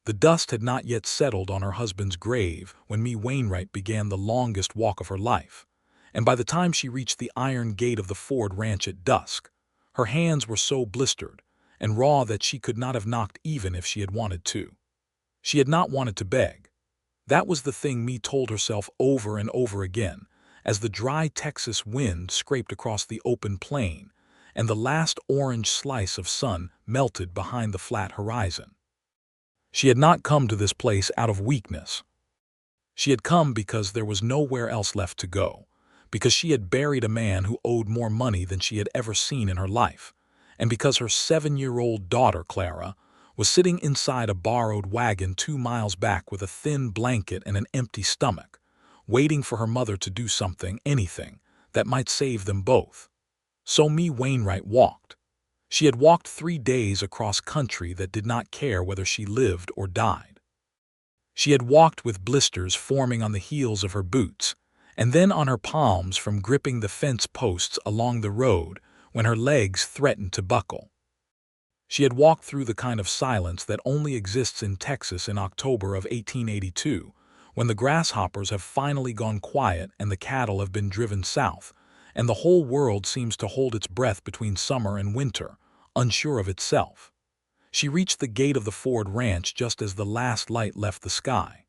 The dust had not yet settled on her husband's grave when Mae Wainwright began the longest walk of her life, and by the time she reached the iron gate of the Ford ranch at dusk, her hands were so blistered and raw that she could not have knocked even if she had wanted to. She had not wanted to beg. That was the thing Mae told herself over and over again, as the dry Texas wind scraped across the open plain and the last orange slice of sun melted behind the flat horizon. She had not come to this place out of weakness. She had come because there was nowhere else left to go, because she had buried a man who owed more money than she had ever seen in her life, and because her 7-year-old daughter, Clara, was sitting inside a borrowed wagon 2 miles back with a thin blanket and an empty stomach, waiting for her mother to do something, anything, that might save them both. So Mae Wainwright walked. She had walked 3 days across country that did not care whether she lived or died. She had walked with blisters forming on the heels of her boots, and then on her palms from gripping the fence posts along the road when her legs threatened to buckle. She had walked through the kind of silence that only exists in Texas in October of 1882, when the grasshoppers have finally gone quiet and the cattle have been driven south, and the whole world seems to hold its breath between summer and winter, unsure of itself. She reached the gate of the Ford ranch just as the last light left the sky.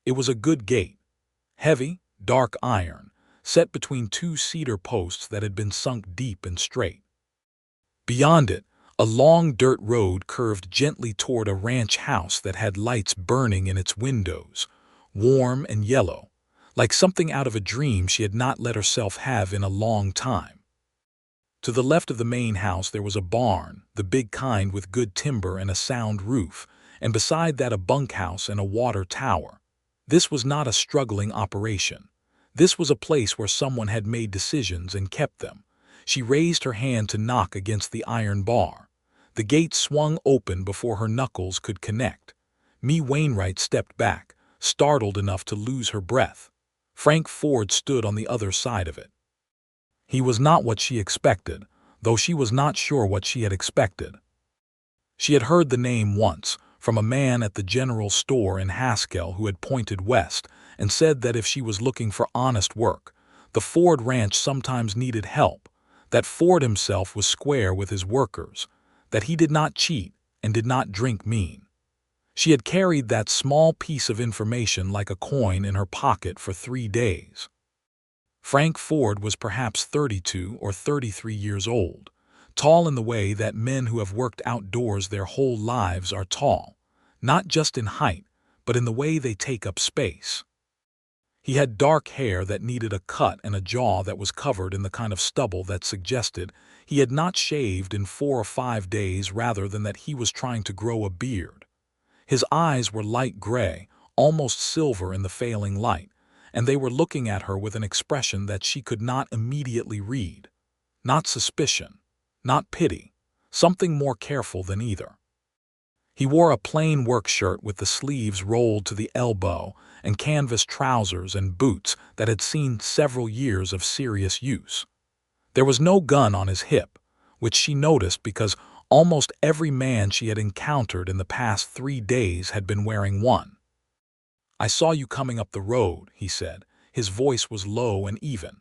It was a good gate. Heavy, dark iron, set between 2 cedar posts that had been sunk deep and straight. Beyond it, a long dirt road curved gently toward a ranch house that had lights burning in its windows, warm and yellow, like something out of a dream she had not let herself have in a long time. To the left of the main house there was a barn, the big kind with good timber and a sound roof, and beside that a bunkhouse and a water tower. This was not a struggling operation. This was a place where someone had made decisions and kept them. She raised her hand to knock against the iron bar. The gate swung open before her knuckles could connect. Mae Wainwright stepped back, startled enough to lose her breath. Frank Ford stood on the other side of it. He was not what she expected, though she was not sure what she had expected. She had heard the name once, from a man at the general store in Haskell who had pointed west and said that if she was looking for honest work, the Ford ranch sometimes needed help, that Ford himself was square with his workers, that he did not cheat and did not drink mean. She had carried that small piece of information like a coin in her pocket for 3 days. Frank Ford was perhaps 32 or 33 years old, tall in the way that men who have worked outdoors their whole lives are tall, not just in height, but in the way they take up space. He had dark hair that needed a cut and a jaw that was covered in the kind of stubble that suggested he had not shaved in 4 or 5 days rather than that he was trying to grow a beard. His eyes were light gray, almost silver in the failing light, and they were looking at her with an expression that she could not immediately read. Not suspicion, not pity, something more careful than either. He wore a plain work shirt with the sleeves rolled to the elbow and canvas trousers and boots that had seen several years of serious use. There was no gun on his hip, which she noticed because almost every man she had encountered in the past 3 days had been wearing one. "I saw you coming up the road," he said. His voice was low and even.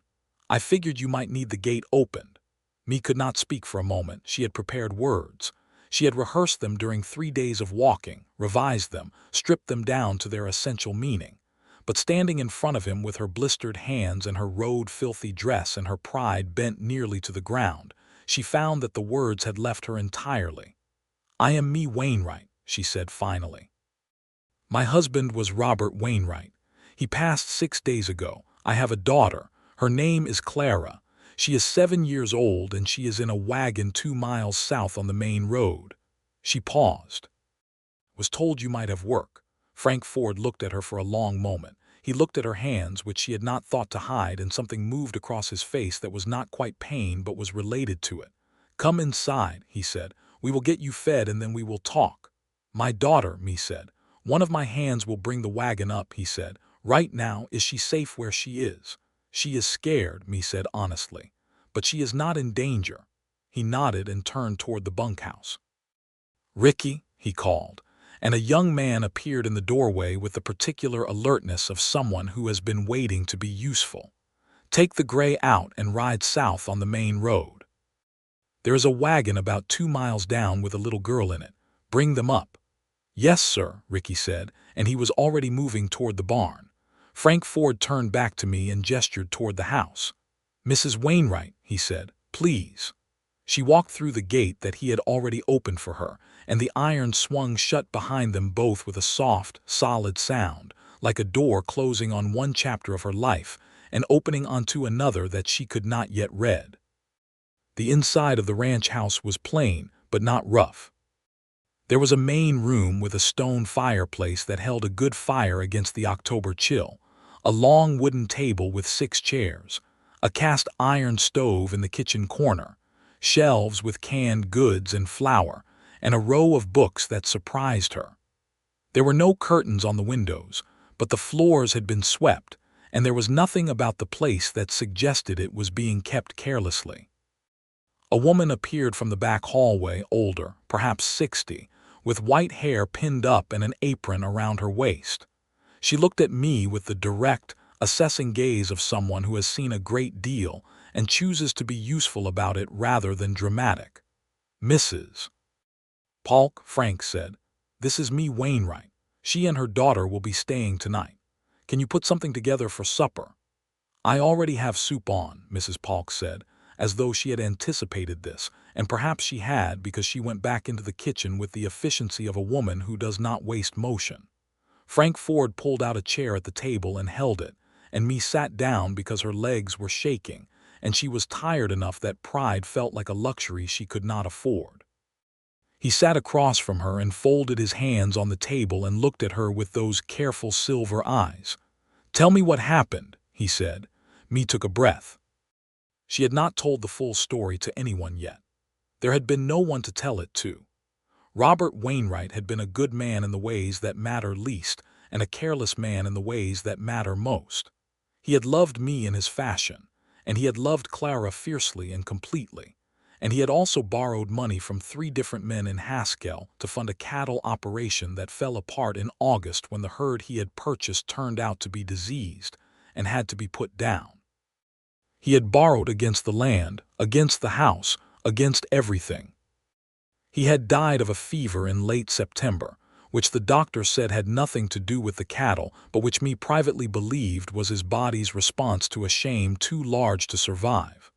"I figured you might need the gate opened." Mae could not speak for a moment. She had prepared words. She had rehearsed them during 3 days of walking, revised them, stripped them down to their essential meaning. But standing in front of him with her blistered hands and her road-filthy dress and her pride bent nearly to the ground, she found that the words had left her entirely. "I am Mae Wainwright," she said finally. "My husband was Robert Wainwright. He passed 6 days ago. I have a daughter. Her name is Clara. She is 7 years old and she is in a wagon 2 miles south on the main road." She paused. "Was told you might have work." Frank Ford looked at her for a long moment. He looked at her hands, which she had not thought to hide, and something moved across his face that was not quite pain but was related to it. "Come inside," he said. "We will get you fed and then we will talk." "My daughter," Mae said. "One of my hands will bring the wagon up," he said. "Right now, is she safe where she is?" "She is scared," Mae said honestly. "But she is not in danger." He nodded and turned toward the bunkhouse. "Ricky," he called, and a young man appeared in the doorway with the particular alertness of someone who has been waiting to be useful. "Take the gray out and ride south on the main road. There is a wagon about 2 miles down with a little girl in it. Bring them up." "Yes, sir," Ricky said, and he was already moving toward the barn. Frank Ford turned back to me and gestured toward the house. "Mrs. Wainwright," he said, "please." She walked through the gate that he had already opened for her, and the iron swung shut behind them both with a soft, solid sound, like a door closing on one chapter of her life and opening onto another that she could not yet read. The inside of the ranch house was plain, but not rough. There was a main room with a stone fireplace that held a good fire against the October chill, a long wooden table with 6 chairs, a cast iron stove in the kitchen corner, shelves with canned goods and flour, and a row of books that surprised her. There were no curtains on the windows, but the floors had been swept, and there was nothing about the place that suggested it was being kept carelessly. A woman appeared from the back hallway, older, perhaps 60, with white hair pinned up and an apron around her waist. She looked at me with the direct, assessing gaze of someone who has seen a great deal and chooses to be useful about it rather than dramatic. "Mrs. Polk," Frank said, "this is Mae Wainwright. She and her daughter will be staying tonight. Can you put something together for supper?" "I already have soup on," Mrs. Polk said, as though she had anticipated this, and perhaps she had because she went back into the kitchen with the efficiency of a woman who does not waste motion. Frank Ford pulled out a chair at the table and held it, and Mae sat down because her legs were shaking, and she was tired enough that pride felt like a luxury she could not afford. He sat across from her and folded his hands on the table and looked at her with those careful silver eyes. "Tell me what happened," he said. Mae took a breath. She had not told the full story to anyone yet. There had been no one to tell it to. Robert Wainwright had been a good man in the ways that matter least and a careless man in the ways that matter most. He had loved me in his fashion, and he had loved Clara fiercely and completely, and he had also borrowed money from 3 different men in Haskell to fund a cattle operation that fell apart in August when the herd he had purchased turned out to be diseased and had to be put down. He had borrowed against the land, against the house, against everything. He had died of a fever in late September, which the doctor said had nothing to do with the cattle, but which Mae privately believed was his body's response to a shame too large to survive.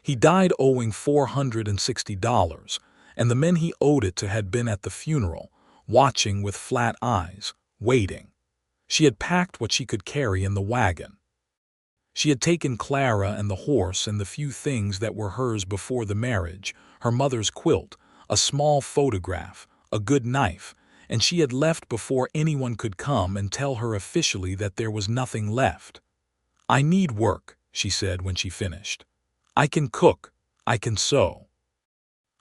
He died owing $460, and the men he owed it to had been at the funeral, watching with flat eyes, waiting. She had packed what she could carry in the wagon. She had taken Clara and the horse and the few things that were hers before the marriage, her mother's quilt, a small photograph, a good knife, and she had left before anyone could come and tell her officially that there was nothing left. "I need work," she said when she finished. "I can cook, I can sew.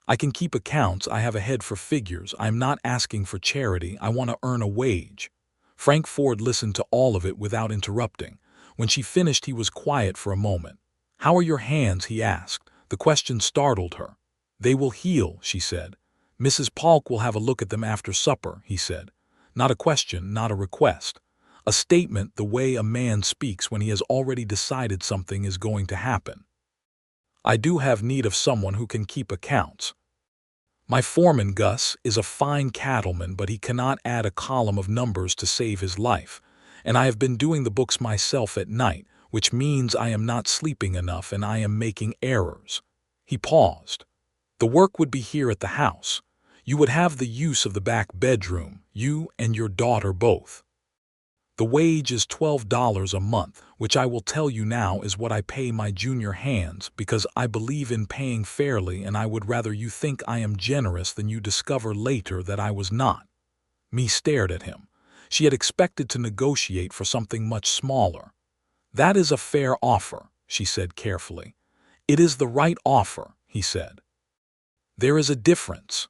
I can keep accounts, I have a head for figures, I'm not asking for charity, I want to earn a wage." Frank Ford listened to all of it without interrupting. When she finished, he was quiet for a moment. "How are your hands?" he asked. The question startled her. "They will heal," she said. "Mrs. Polk will have a look at them after supper," he said. Not a question, not a request. A statement the way a man speaks when he has already decided something is going to happen. "I do have need of someone who can keep accounts. My foreman, Gus, is a fine cattleman, but he cannot add a column of numbers to save his life, and I have been doing the books myself at night, which means I am not sleeping enough and I am making errors." He paused. "The work would be here at the house. You would have the use of the back bedroom, you and your daughter both. The wage is $12 a month, which I will tell you now is what I pay my junior hands because I believe in paying fairly, and I would rather you think I am generous than you discover later that I was not." Mae stared at him. She had expected to negotiate for something much smaller. "That is a fair offer," she said carefully. "It is the right offer," he said. "There is a difference."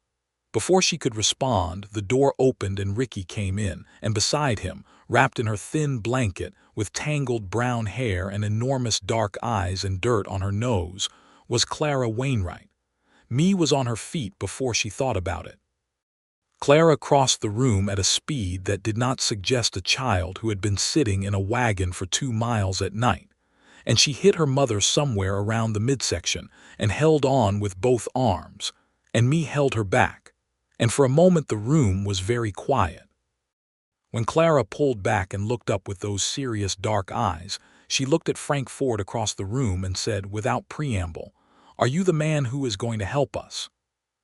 Before she could respond, the door opened and Ricky came in, and beside him, wrapped in her thin blanket, with tangled brown hair and enormous dark eyes and dirt on her nose, was Clara Wainwright. Mae was on her feet before she thought about it. Clara crossed the room at a speed that did not suggest a child who had been sitting in a wagon for 2 miles at night, and she hit her mother somewhere around the midsection and held on with both arms, and me held her back, and for a moment the room was very quiet. When Clara pulled back and looked up with those serious dark eyes, she looked at Frank Ford across the room and said, without preamble, "Are you the man who is going to help us?"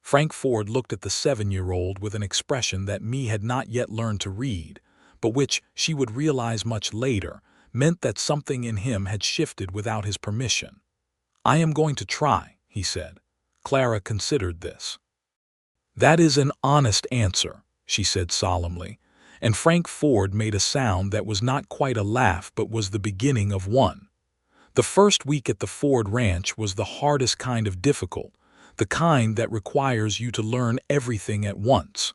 Frank Ford looked at the 7-year-old with an expression that me had not yet learned to read, but which, she would realize much later, meant that something in him had shifted without his permission. "I am going to try," he said. Clara considered this. "That is an honest answer," she said solemnly, and Frank Ford made a sound that was not quite a laugh but was the beginning of one. The first week at the Ford Ranch was the hardest kind of difficult, the kind that requires you to learn everything at once.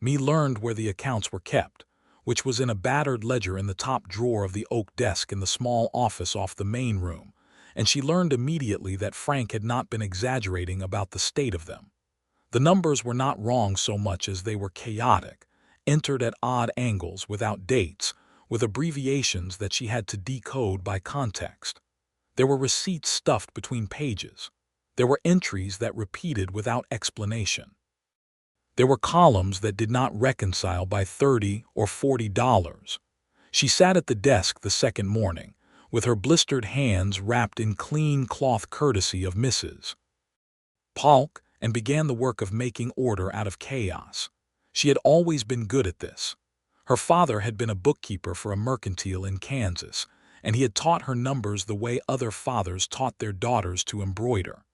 Me learned where the accounts were kept, which was in a battered ledger in the top drawer of the oak desk in the small office off the main room, and she learned immediately that Frank had not been exaggerating about the state of them. The numbers were not wrong so much as they were chaotic, entered at odd angles without dates, with abbreviations that she had to decode by context. There were receipts stuffed between pages. There were entries that repeated without explanation. There were columns that did not reconcile by $30 or $40. She sat at the desk the second morning, with her blistered hands wrapped in clean cloth courtesy of Mrs. Polk, and began the work of making order out of chaos. She had always been good at this. Her father had been a bookkeeper for a mercantile in Kansas, and he had taught her numbers the way other fathers taught their daughters to embroider.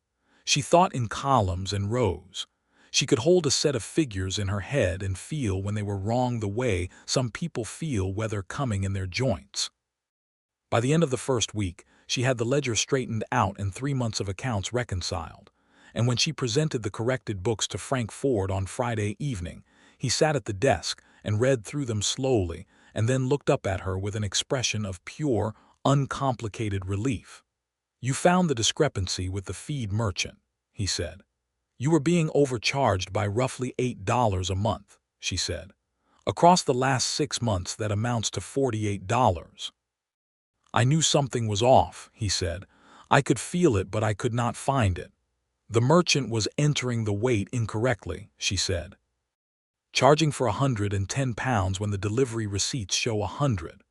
She thought in columns and rows. She could hold a set of figures in her head and feel when they were wrong the way some people feel weather coming in their joints. By the end of the first week, she had the ledger straightened out and 3 months of accounts reconciled, and when she presented the corrected books to Frank Ford on Friday evening, he sat at the desk and read through them slowly and then looked up at her with an expression of pure, uncomplicated relief. "You found the discrepancy with the feed merchant," he said. "You were being overcharged by roughly $8 a month," she said. "Across the last 6 months that amounts to $48. "I knew something was off," he said. "I could feel it, but I could not find it." "The merchant was entering the weight incorrectly," she said. "Charging for £110 when the delivery receipts show 100.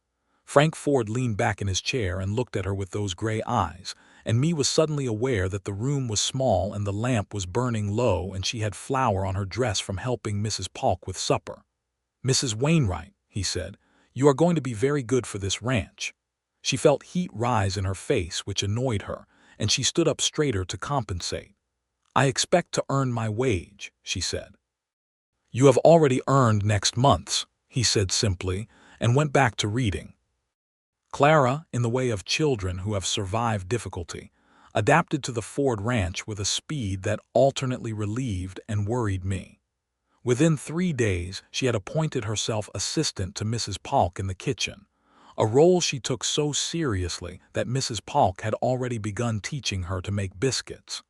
Frank Ford leaned back in his chair and looked at her with those gray eyes, and me was suddenly aware that the room was small and the lamp was burning low and she had flour on her dress from helping Mrs. Polk with supper. "Mrs. Wainwright," he said, "you are going to be very good for this ranch." She felt heat rise in her face, which annoyed her, and she stood up straighter to compensate. "I expect to earn my wage," she said. "You have already earned next month's," he said simply, and went back to reading. Clara, in the way of children who have survived difficulty, adapted to the Ford Ranch with a speed that alternately relieved and worried me. Within 3 days, she had appointed herself assistant to Mrs. Polk in the kitchen, a role she took so seriously that Mrs. Polk had already begun teaching her to make biscuits.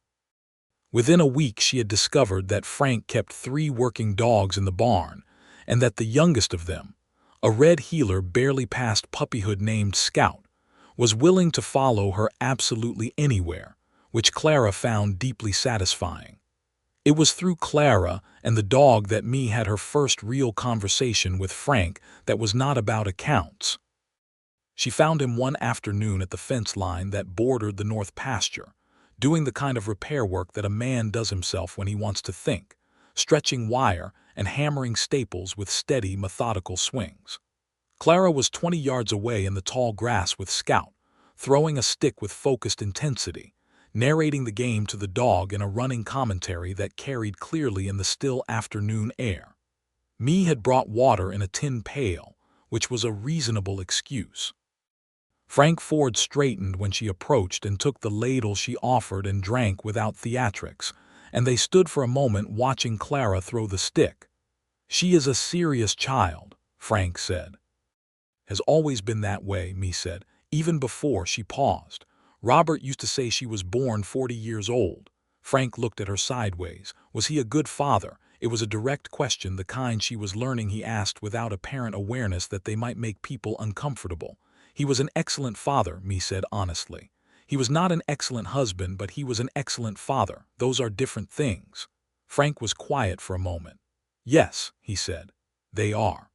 Within a week, she had discovered that Frank kept 3 working dogs in the barn, and that the youngest of them, a red heeler barely past puppyhood named Scout, was willing to follow her absolutely anywhere, which Clara found deeply satisfying. It was through Clara and the dog that me had her first real conversation with Frank that was not about accounts. She found him one afternoon at the fence line that bordered the north pasture, doing the kind of repair work that a man does himself when he wants to think, stretching wire and hammering staples with steady, methodical swings. Clara was 20 yards away in the tall grass with Scout, throwing a stick with focused intensity, narrating the game to the dog in a running commentary that carried clearly in the still afternoon air. Me had brought water in a tin pail, which was a reasonable excuse. Frank Ford straightened when she approached and took the ladle she offered and drank without theatrics, and they stood for a moment watching Clara throw the stick. "She is a serious child," Frank said. "Has always been that way," me said, even before she paused. "Robert used to say she was born 40 years old." Frank looked at her sideways. Was he a good father, It was a direct question, the kind she was learning he asked without apparent awareness that they might make people uncomfortable. He was an excellent father, Mae said honestly. He was not an excellent husband, but he was an excellent father. Those are different things. Frank was quiet for a moment. Yes, he said. They are.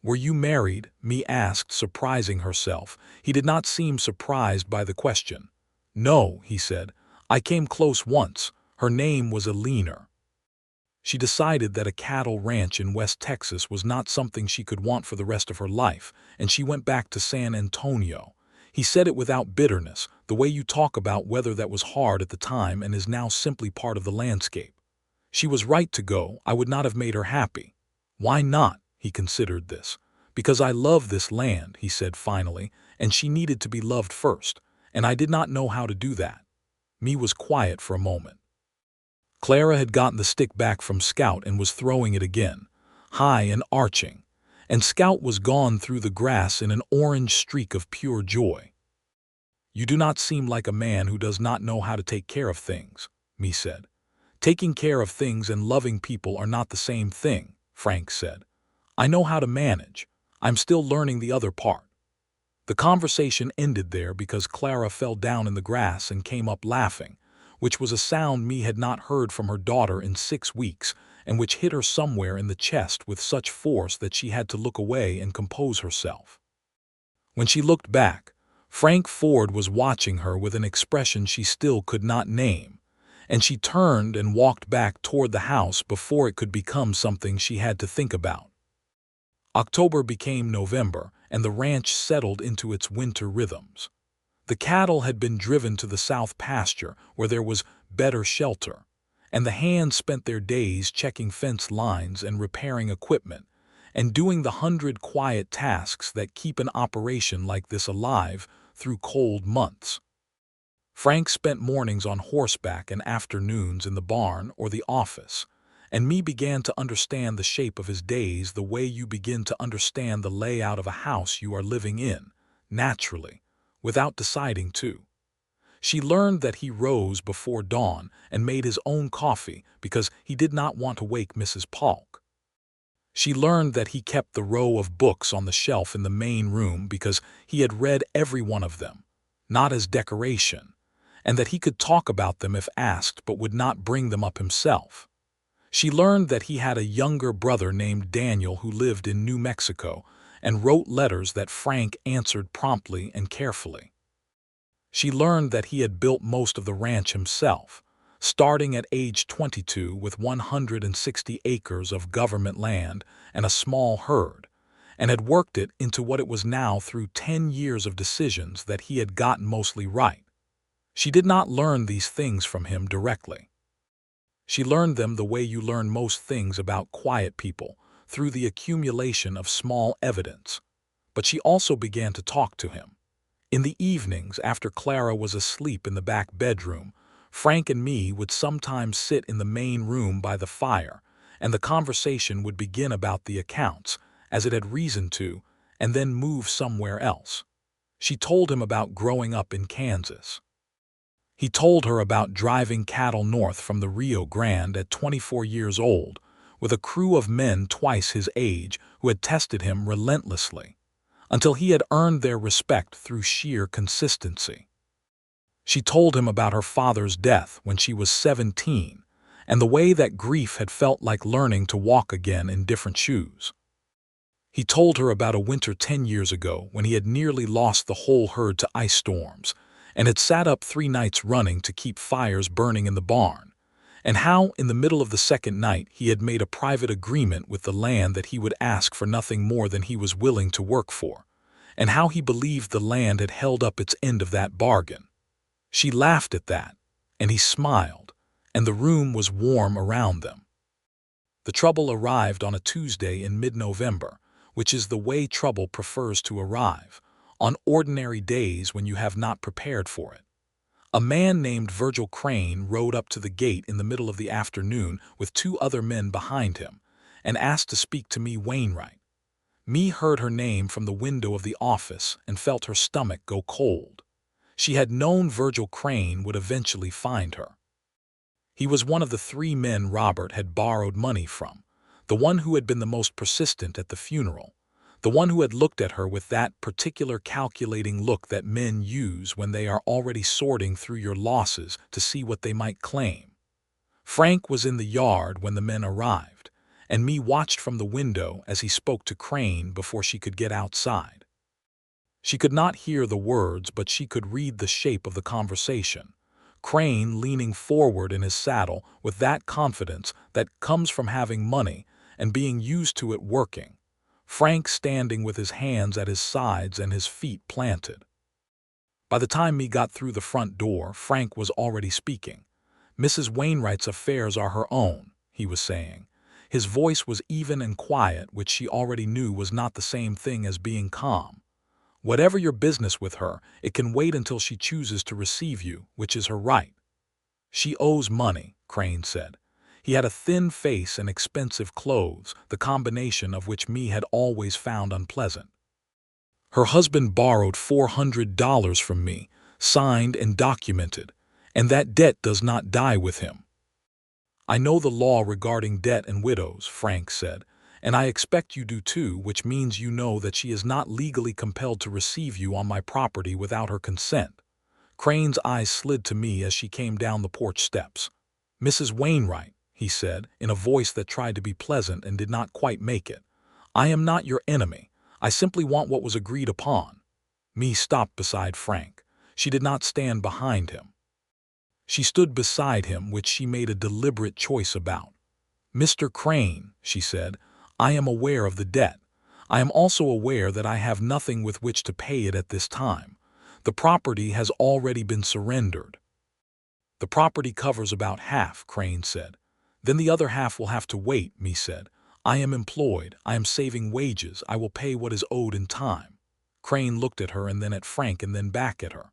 Were you married? Mae asked, surprising herself. He did not seem surprised by the question. No, he said. I came close once. Her name was Eleanor. She decided that a cattle ranch in West Texas was not something she could want for the rest of her life, and she went back to San Antonio. He said it without bitterness, the way you talk about weather that was hard at the time and is now simply part of the landscape. She was right to go. I would not have made her happy. Why not? He considered this. Because I love this land, he said finally, and she needed to be loved first, and I did not know how to do that. Mae was quiet for a moment. Clara had gotten the stick back from Scout and was throwing it again, high and arching, and Scout was gone through the grass in an orange streak of pure joy. You do not seem like a man who does not know how to take care of things, Mae said. Taking care of things and loving people are not the same thing, Frank said. I know how to manage. I'm still learning the other part. The conversation ended there because Clara fell down in the grass and came up laughing, which was a sound Mae had not heard from her daughter in 6 weeks, and which hit her somewhere in the chest with such force that she had to look away and compose herself. When she looked back, Frank Ford was watching her with an expression she still could not name, and she turned and walked back toward the house before it could become something she had to think about. October became November, and the ranch settled into its winter rhythms. The cattle had been driven to the south pasture, where there was better shelter, and the hands spent their days checking fence lines and repairing equipment, and doing the 100 quiet tasks that keep an operation like this alive through cold months. Frank spent mornings on horseback and afternoons in the barn or the office, and Mae began to understand the shape of his days the way you begin to understand the layout of a house you are living in, naturally, without deciding to. She learned that he rose before dawn and made his own coffee because he did not want to wake Mrs. Polk. She learned that he kept the row of books on the shelf in the main room because he had read every one of them, not as decoration, and that he could talk about them if asked but would not bring them up himself. She learned that he had a younger brother named Daniel who lived in New Mexico and wrote letters that Frank answered promptly and carefully. She learned that he had built most of the ranch himself, starting at age 22 with 160 acres of government land and a small herd, and had worked it into what it was now through 10 years of decisions that he had gotten mostly right. She did not learn these things from him directly. She learned them the way you learn most things about quiet people, through the accumulation of small evidence. But she also began to talk to him. In the evenings, after Clara was asleep in the back bedroom, Frank and Mae would sometimes sit in the main room by the fire, and the conversation would begin about the accounts, as it had reason to, and then move somewhere else. She told him about growing up in Kansas. He told her about driving cattle north from the Rio Grande at 24 years old, with a crew of men twice his age who had tested him relentlessly, until he had earned their respect through sheer consistency. She told him about her father's death when she was 17, and the way that grief had felt like learning to walk again in different shoes. He told her about a winter 10 years ago when he had nearly lost the whole herd to ice storms, and had sat up 3 nights running to keep fires burning in the barn, and how, in the middle of the second night, he had made a private agreement with the land that he would ask for nothing more than he was willing to work for, and how he believed the land had held up its end of that bargain. She laughed at that, and he smiled, and the room was warm around them. The trouble arrived on a Tuesday in mid-November, which is the way trouble prefers to arrive, on ordinary days when you have not prepared for it. A man named Virgil Crane rode up to the gate in the middle of the afternoon with 2 other men behind him, and asked to speak to Mae Wainwright. Mae heard her name from the window of the office and felt her stomach go cold. She had known Virgil Crane would eventually find her. He was one of the three men Robert had borrowed money from, the one who had been the most persistent at the funeral, the one who had looked at her with that particular calculating look that men use when they are already sorting through your losses to see what they might claim. Frank was in the yard when the men arrived, and Mae watched from the window as he spoke to Crane before she could get outside. She could not hear the words, but she could read the shape of the conversation. Crane leaning forward in his saddle with that confidence that comes from having money and being used to it working. Frank standing with his hands at his sides and his feet planted. By the time Mae got through the front door, Frank was already speaking. "Mrs. Wainwright's affairs are her own," he was saying. His voice was even and quiet, which she already knew was not the same thing as being calm. "Whatever your business with her, it can wait until she chooses to receive you, which is her right." "She owes money," Crane said. He had a thin face and expensive clothes, the combination of which Mae had always found unpleasant. "Her husband borrowed $400 from me, signed and documented, and that debt does not die with him." "I know the law regarding debt and widows," Frank said, "and I expect you do too, which means you know that she is not legally compelled to receive you on my property without her consent." Crane's eyes slid to Mae as she came down the porch steps. "Mrs. Wainwright," he said, in a voice that tried to be pleasant and did not quite make it, "I am not your enemy. I simply want what was agreed upon." Mae stopped beside Frank. She did not stand behind him. She stood beside him, which she made a deliberate choice about. "Mr. Crane," she said, "I am aware of the debt. I am also aware that I have nothing with which to pay it at this time. The property has already been surrendered." "The property covers about half," Crane said. "Then the other half will have to wait," Mae said. "I am employed. I am saving wages. I will pay what is owed in time." Crane looked at her and then at Frank and then back at her.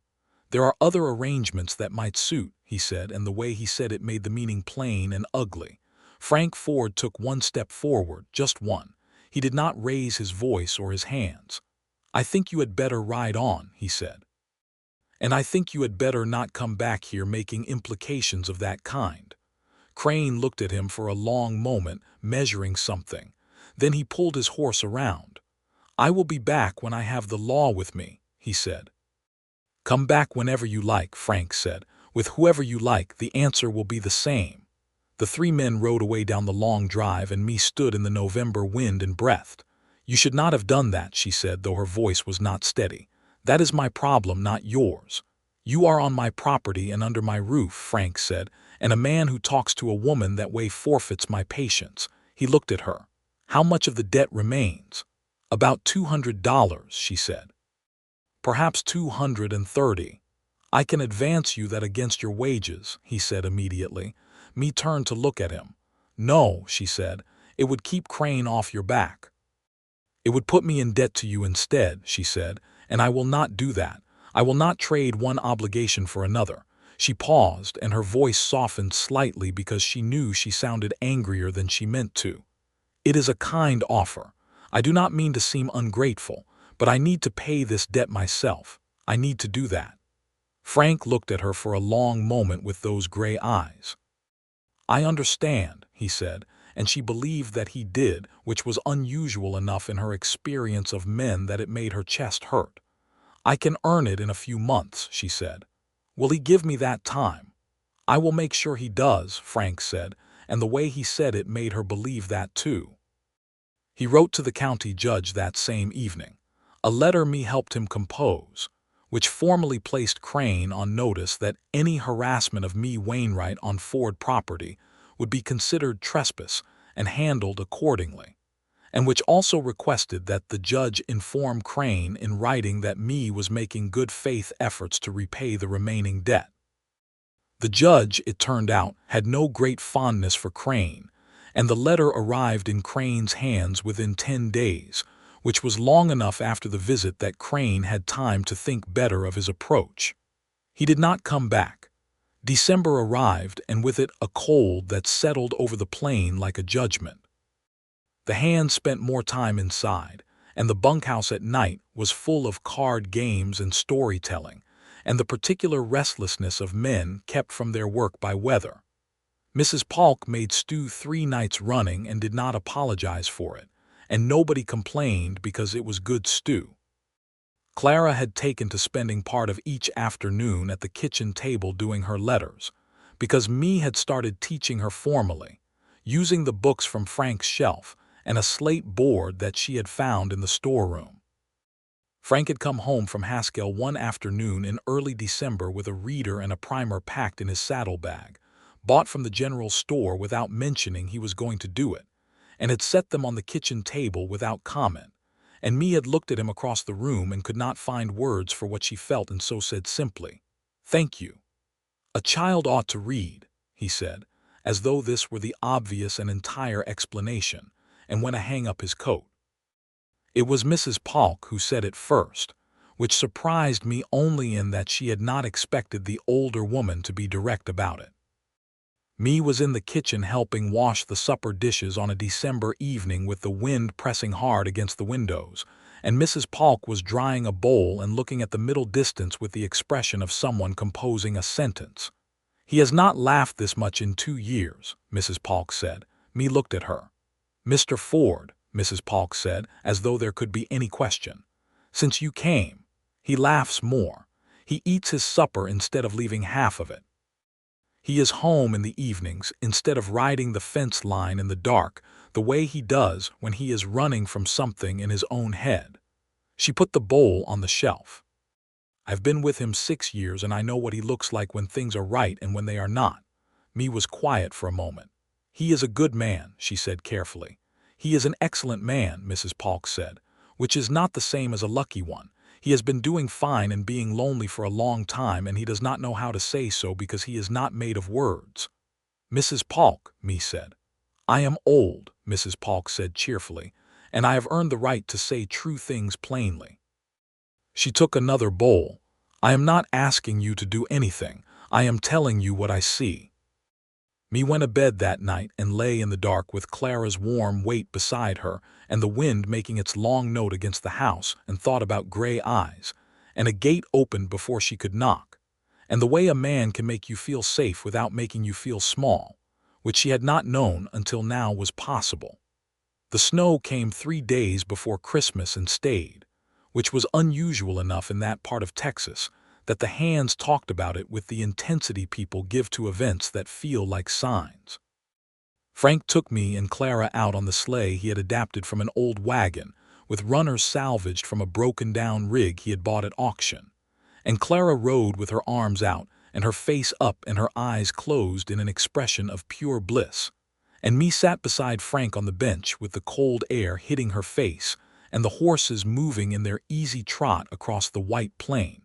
"There are other arrangements that might suit," he said, and the way he said it made the meaning plain and ugly. Frank Ford took one step forward, just one. He did not raise his voice or his hands. "I think you had better ride on," he said. "And I think you had better not come back here making implications of that kind." Crane looked at him for a long moment, measuring something. Then he pulled his horse around. "I will be back when I have the law with me," he said. "Come back whenever you like," Frank said. "With whoever you like, the answer will be the same." The three men rode away down the long drive, and Mae stood in the November wind and breathed. "You should not have done that," she said, though her voice was not steady. "That is my problem, not yours." "You are on my property and under my roof," Frank said, "and a man who talks to a woman that way forfeits my patience." He looked at her. "How much of the debt remains?" "About $200, she said. "Perhaps 230. "I can advance you that against your wages," he said immediately. Mae turned to look at him. "No," she said, "it would keep Crane off your back." "It would put me in debt to you instead," she said, "and I will not do that. I will not trade one obligation for another." She paused, and her voice softened slightly because she knew she sounded angrier than she meant to. "It is a kind offer. I do not mean to seem ungrateful, but I need to pay this debt myself. I need to do that." Frank looked at her for a long moment with those gray eyes. "I understand," he said, and she believed that he did, which was unusual enough in her experience of men that it made her chest hurt. "I can earn it in a few months," she said. "Will he give me that time?" "I will make sure he does," Frank said, and the way he said it made her believe that too. He wrote to the county judge that same evening. A letter Mae helped him compose, which formally placed Crane on notice that any harassment of Mae Wainwright on Ford property would be considered trespass and handled accordingly, and which also requested that the judge inform Crane in writing that Mae was making good faith efforts to repay the remaining debt. The judge, it turned out, had no great fondness for Crane, and the letter arrived in Crane's hands within 10 days, which was long enough after the visit that Crane had time to think better of his approach. He did not come back. December arrived, and with it a cold that settled over the plain like a judgment. The hands spent more time inside, and the bunkhouse at night was full of card games and storytelling, and the particular restlessness of men kept from their work by weather. Mrs. Polk made stew 3 nights running and did not apologize for it, and nobody complained because it was good stew. Clara had taken to spending part of each afternoon at the kitchen table doing her letters, because Mae had started teaching her formally, using the books from Frank's shelf and a slate board that she had found in the storeroom. Frank had come home from Haskell one afternoon in early December with a reader and a primer packed in his saddlebag, bought from the general store without mentioning he was going to do it, and had set them on the kitchen table without comment, and Mae had looked at him across the room and could not find words for what she felt and so said simply, "Thank you." "A child ought to read," he said, as though this were the obvious and entire explanation, and went to hang up his coat. It was Mrs. Polk who said it first, which surprised me only in that she had not expected the older woman to be direct about it. Mae was in the kitchen helping wash the supper dishes on a December evening with the wind pressing hard against the windows, and Mrs. Polk was drying a bowl and looking at the middle distance with the expression of someone composing a sentence. "He has not laughed this much in 2 years," Mrs. Polk said. Mae looked at her. "Mr. Ford," Mrs. Polk said, as though there could be any question, "since you came, he laughs more. He eats his supper instead of leaving half of it. He is home in the evenings instead of riding the fence line in the dark the way he does when he is running from something in his own head." She put the bowl on the shelf. "I've been with him 6 years and I know what he looks like when things are right and when they are not." Mae was quiet for a moment. "He is a good man," she said carefully. "He is an excellent man," Mrs. Polk said, "which is not the same as a lucky one. He has been doing fine and being lonely for a long time, and he does not know how to say so because he is not made of words." "Mrs. Polk," Mae said. "I am old," Mrs. Polk said cheerfully, "and I have earned the right to say true things plainly." She took another bowl. "I am not asking you to do anything. I am telling you what I see." Mae went to bed that night and lay in the dark with Clara's warm weight beside her and the wind making its long note against the house, and thought about gray eyes, and a gate opened before she could knock, and the way a man can make you feel safe without making you feel small, which she had not known until now was possible. The snow came 3 days before Christmas and stayed, which was unusual enough in that part of Texas that the hands talked about it with the intensity people give to events that feel like signs. Frank took me and Clara out on the sleigh he had adapted from an old wagon, with runners salvaged from a broken-down rig he had bought at auction, and Clara rode with her arms out and her face up and her eyes closed in an expression of pure bliss, and Mae sat beside Frank on the bench with the cold air hitting her face and the horses moving in their easy trot across the white plain.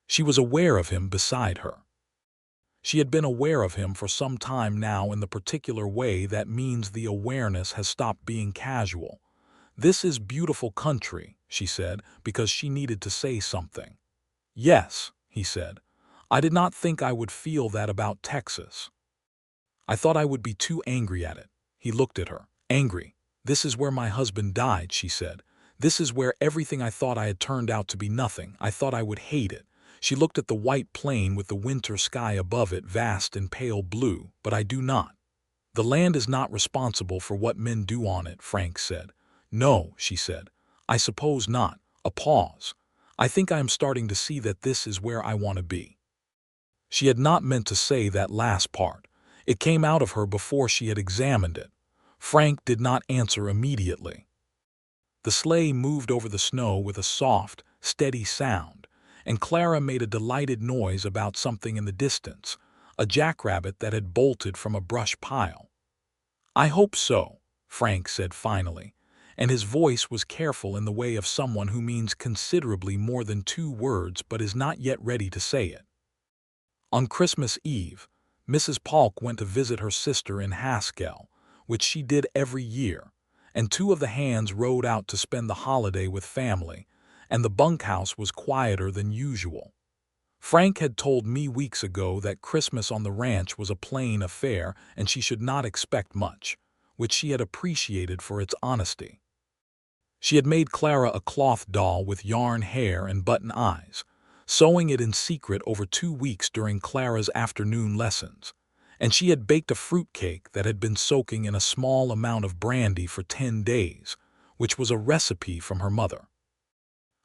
She was aware of him beside her. She had been aware of him for some time now in the particular way that means the awareness has stopped being casual. "This is beautiful country," she said, because she needed to say something. "Yes," he said. "I did not think I would feel that about Texas. I thought I would be too angry at it." He looked at her. "Angry? This is where my husband died," she said. "This is where everything I thought I had turned out to be nothing. I thought I would hate it." She looked at the white plain with the winter sky above it, vast and pale blue, "but I do not. The land is not responsible for what men do on it," Frank said. "No," she said. "I suppose not." A pause. "I think I am starting to see that this is where I want to be." She had not meant to say that last part. It came out of her before she had examined it. Frank did not answer immediately. The sleigh moved over the snow with a soft, steady sound, and Clara made a delighted noise about something in the distance, a jackrabbit that had bolted from a brush pile. "I hope so," Frank said finally, and his voice was careful in the way of someone who means considerably more than 2 words but is not yet ready to say it. On Christmas Eve, Mrs. Polk went to visit her sister in Haskell, which she did every year, and 2 of the hands rode out to spend the holiday with family, and the bunkhouse was quieter than usual. Frank had told me weeks ago that Christmas on the ranch was a plain affair and she should not expect much, which she had appreciated for its honesty. She had made Clara a cloth doll with yarn hair and button eyes, sewing it in secret over 2 weeks during Clara's afternoon lessons, and she had baked a fruitcake that had been soaking in a small amount of brandy for 10 days, which was a recipe from her mother.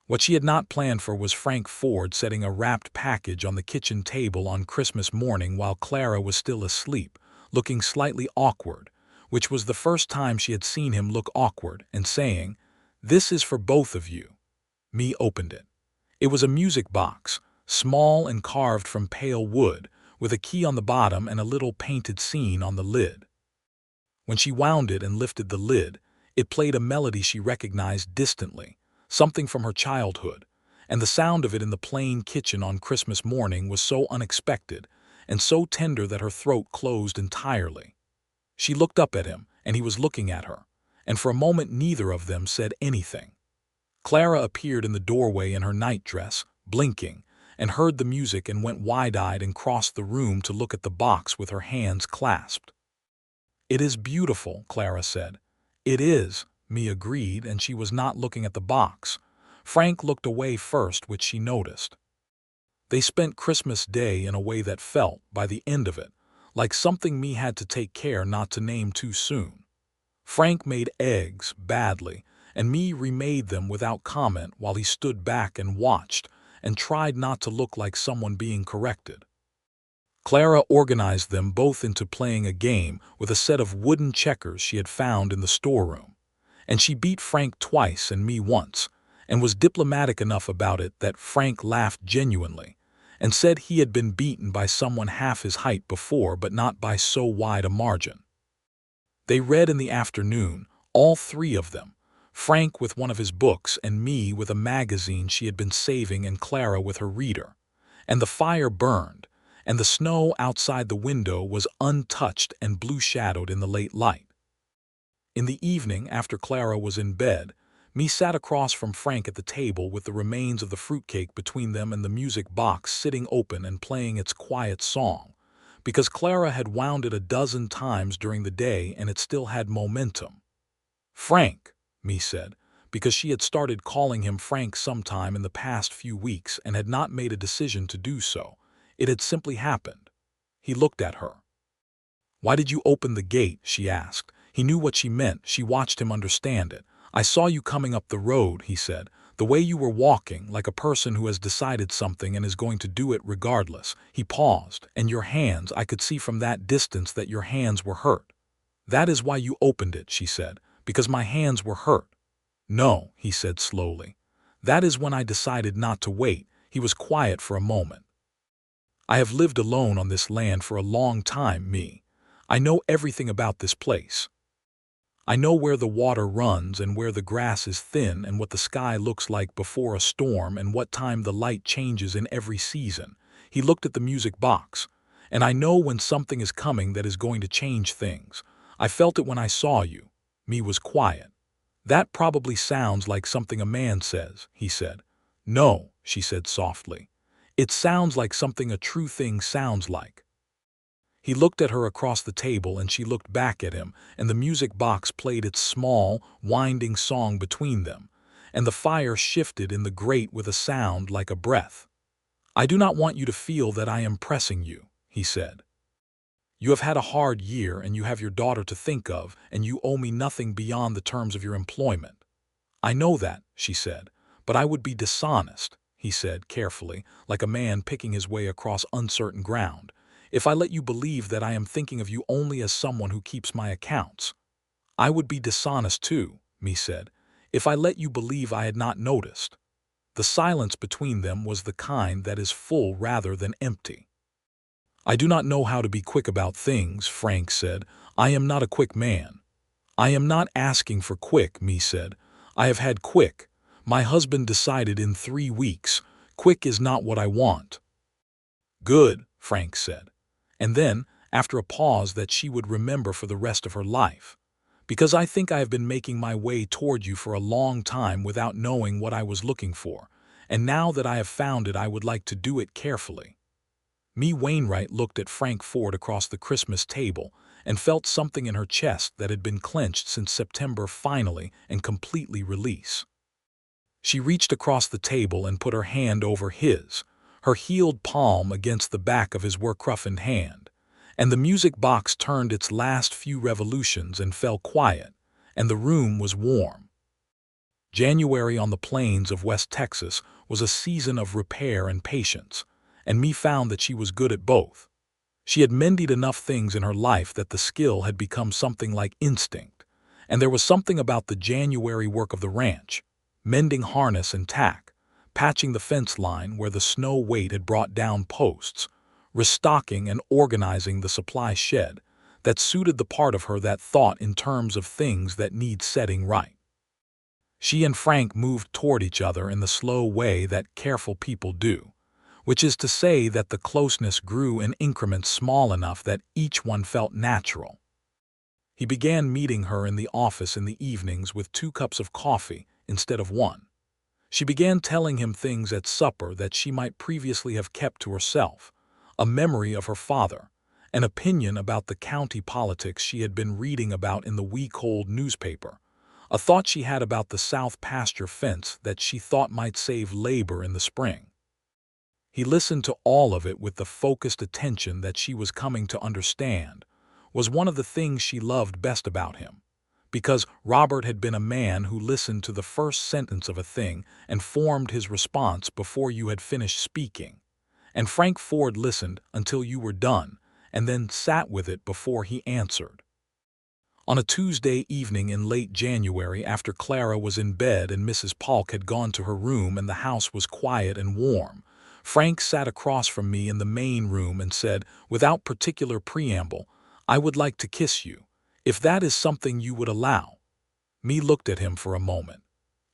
What she had not planned for was Frank Ford setting a wrapped package on the kitchen table on Christmas morning while Clara was still asleep, looking slightly awkward, which was the first time she had seen him look awkward, and saying, "This is for both of you." Mae opened it. It was a music box, small and carved from pale wood, with a key on the bottom and a little painted scene on the lid. When she wound it and lifted the lid, it played a melody she recognized distantly, something from her childhood, and the sound of it in the plain kitchen on Christmas morning was so unexpected and so tender that her throat closed entirely. She looked up at him, and he was looking at her, and for a moment neither of them said anything. Clara appeared in the doorway in her nightdress, blinking, and heard the music and went wide-eyed and crossed the room to look at the box with her hands clasped. "It is beautiful," Clara said. "It is," Mae agreed, and she was not looking at the box. Frank looked away first, which she noticed. They spent Christmas Day in a way that felt, by the end of it, like something Mae had to take care not to name too soon. Frank made eggs badly, and Mae remade them without comment while he stood back and watched, and tried not to look like someone being corrected. Clara organized them both into playing a game with a set of wooden checkers she had found in the storeroom, and she beat Frank twice and Mae once, and was diplomatic enough about it that Frank laughed genuinely, and said he had been beaten by someone half his height before but not by so wide a margin. They read in the afternoon, all three of them, Frank with one of his books and Mae with a magazine she had been saving and Clara with her reader, and the fire burned, and the snow outside the window was untouched and blue-shadowed in the late light. In the evening, after Clara was in bed, Mae sat across from Frank at the table with the remains of the fruitcake between them and the music box sitting open and playing its quiet song, because Clara had wound it a dozen times during the day and it still had momentum. "Frank," Mae said, because she had started calling him Frank sometime in the past few weeks and had not made a decision to do so. It had simply happened. He looked at her. "Why did you open the gate?" she asked. He knew what she meant. She watched him understand it. "I saw you coming up the road," he said, "the way you were walking, like a person who has decided something and is going to do it regardless." He paused. "And your hands, I could see from that distance that your hands were hurt." "That is why you opened it," she said, "because my hands were hurt." "No," he said slowly. "That is when I decided not to wait." He was quiet for a moment. "I have lived alone on this land for a long time, Mae. I know everything about this place. I know where the water runs and where the grass is thin and what the sky looks like before a storm and what time the light changes in every season." He looked at the music box. "And I know when something is coming that is going to change things. I felt it when I saw you." Mae was quiet. "That probably sounds like something a man says," he said. "No," she said softly. "It sounds like something a true thing sounds like." He looked at her across the table and she looked back at him, and the music box played its small, winding song between them, and the fire shifted in the grate with a sound like a breath. "I do not want you to feel that I am pressing you," he said. "You have had a hard year and you have your daughter to think of, and you owe me nothing beyond the terms of your employment." "I know that," she said, "but I would be dishonest," he said carefully, like a man picking his way across uncertain ground, "if I let you believe that I am thinking of you only as someone who keeps my accounts." "I would be dishonest too," Mae said, "if I let you believe I had not noticed." The silence between them was the kind that is full rather than empty. "I do not know how to be quick about things," Frank said. "I am not a quick man." "I am not asking for quick," Mae said. "I have had quick. My husband decided in 3 weeks. Quick is not what I want." "Good," Frank said. And then, after a pause that she would remember for the rest of her life, "Because I think I have been making my way toward you for a long time without knowing what I was looking for, and now that I have found it I would like to do it carefully." Mae Wainwright looked at Frank Ford across the Christmas table and felt something in her chest that had been clenched since September finally and completely release. She reached across the table and put her hand over his, her healed palm against the back of his work-roughened hand, and the music box turned its last few revolutions and fell quiet, and the room was warm. January on the plains of West Texas was a season of repair and patience, and me found that she was good at both. She had mended enough things in her life that the skill had become something like instinct, and there was something about the January work of the ranch, mending harness and tack, patching the fence line where the snow weight had brought down posts, restocking and organizing the supply shed, that suited the part of her that thought in terms of things that need setting right. She and Frank moved toward each other in the slow way that careful people do, which is to say that the closeness grew in increments small enough that each one felt natural. He began meeting her in the office in the evenings with 2 cups of coffee instead of 1. She began telling him things at supper that she might previously have kept to herself, a memory of her father, an opinion about the county politics she had been reading about in the week-old newspaper, a thought she had about the south pasture fence that she thought might save labor in the spring. He listened to all of it with the focused attention that she was coming to understand was one of the things she loved best about him, because Robert had been a man who listened to the first sentence of a thing and formed his response before you had finished speaking, and Frank Ford listened until you were done and then sat with it before he answered. On a Tuesday evening in late January, after Clara was in bed and Mrs. Polk had gone to her room and the house was quiet and warm, Frank sat across from me in the main room and said, without particular preamble, "I would like to kiss you, if that is something you would allow." Me looked at him for a moment.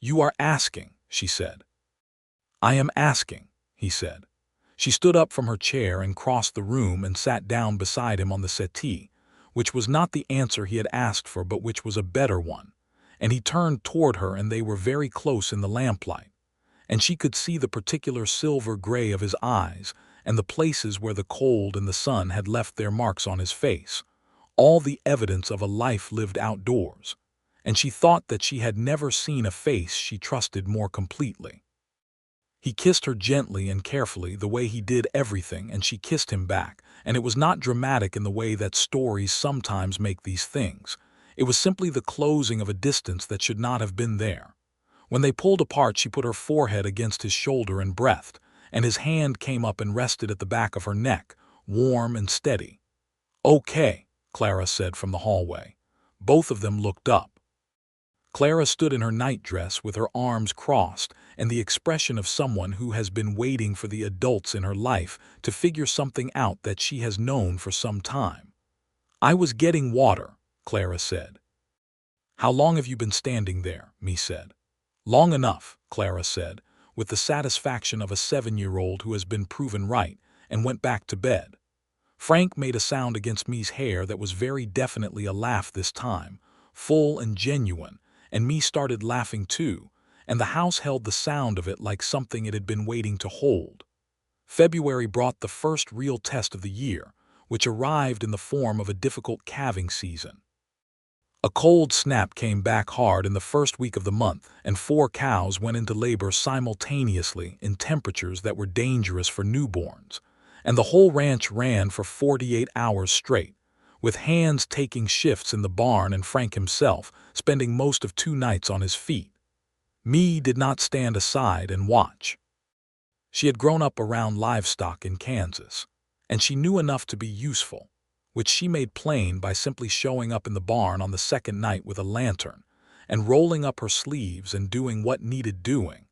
"You are asking," she said. "I am asking," he said. She stood up from her chair and crossed the room and sat down beside him on the settee, which was not the answer he had asked for but which was a better one, and he turned toward her and they were very close in the lamplight, and she could see the particular silver gray of his eyes and the places where the cold and the sun had left their marks on his face, all the evidence of a life lived outdoors, and she thought that she had never seen a face she trusted more completely. He kissed her gently and carefully the way he did everything, and she kissed him back, and it was not dramatic in the way that stories sometimes make these things. It was simply the closing of a distance that should not have been there. When they pulled apart, she put her forehead against his shoulder and breathed, and his hand came up and rested at the back of her neck, warm and steady. "Okay," Clara said from the hallway. Both of them looked up. Clara stood in her nightdress with her arms crossed and the expression of someone who has been waiting for the adults in her life to figure something out that she has known for some time. "I was getting water," Clara said. "How long have you been standing there?" Me said. "Long enough," Clara said, with the satisfaction of a 7-year-old who has been proven right, and went back to bed. Frank made a sound against Me's hair that was very definitely a laugh this time, full and genuine, and Me started laughing too, and the house held the sound of it like something it had been waiting to hold. February brought the first real test of the year, which arrived in the form of a difficult calving season. A cold snap came back hard in the first week of the month, and 4 cows went into labor simultaneously in temperatures that were dangerous for newborns, and the whole ranch ran for 48 hours straight, with Hands taking shifts in the barn and Frank himself spending most of 2 nights on his feet. Me did not stand aside and watch. She had grown up around livestock in Kansas, and she knew enough to be useful, which she made plain by simply showing up in the barn on the second night with a lantern and rolling up her sleeves and doing what needed doing,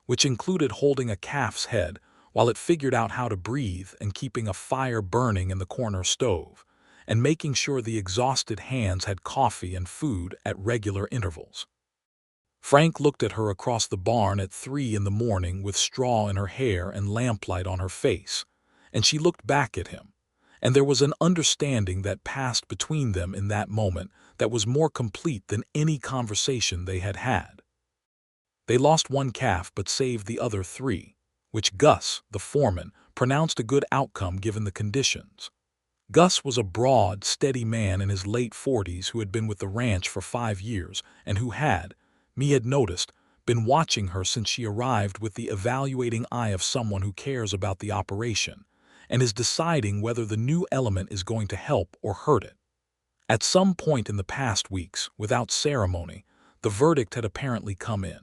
which included holding a calf's head while it figured out how to breathe and keeping a fire burning in the corner stove, and making sure the exhausted Hands had coffee and food at regular intervals. Frank looked at her across the barn at 3 in the morning with straw in her hair and lamplight on her face, and she looked back at him, and there was an understanding that passed between them in that moment that was more complete than any conversation they had had. They lost 1 calf but saved the other 3, which Gus, the foreman, pronounced a good outcome given the conditions. Gus was a broad, steady man in his late 40s who had been with the ranch for 5 years and who had, Me had noticed, been watching her since she arrived with the evaluating eye of someone who cares about the operation, and is deciding whether the new element is going to help or hurt it. At some point in the past weeks, without ceremony, the verdict had apparently come in.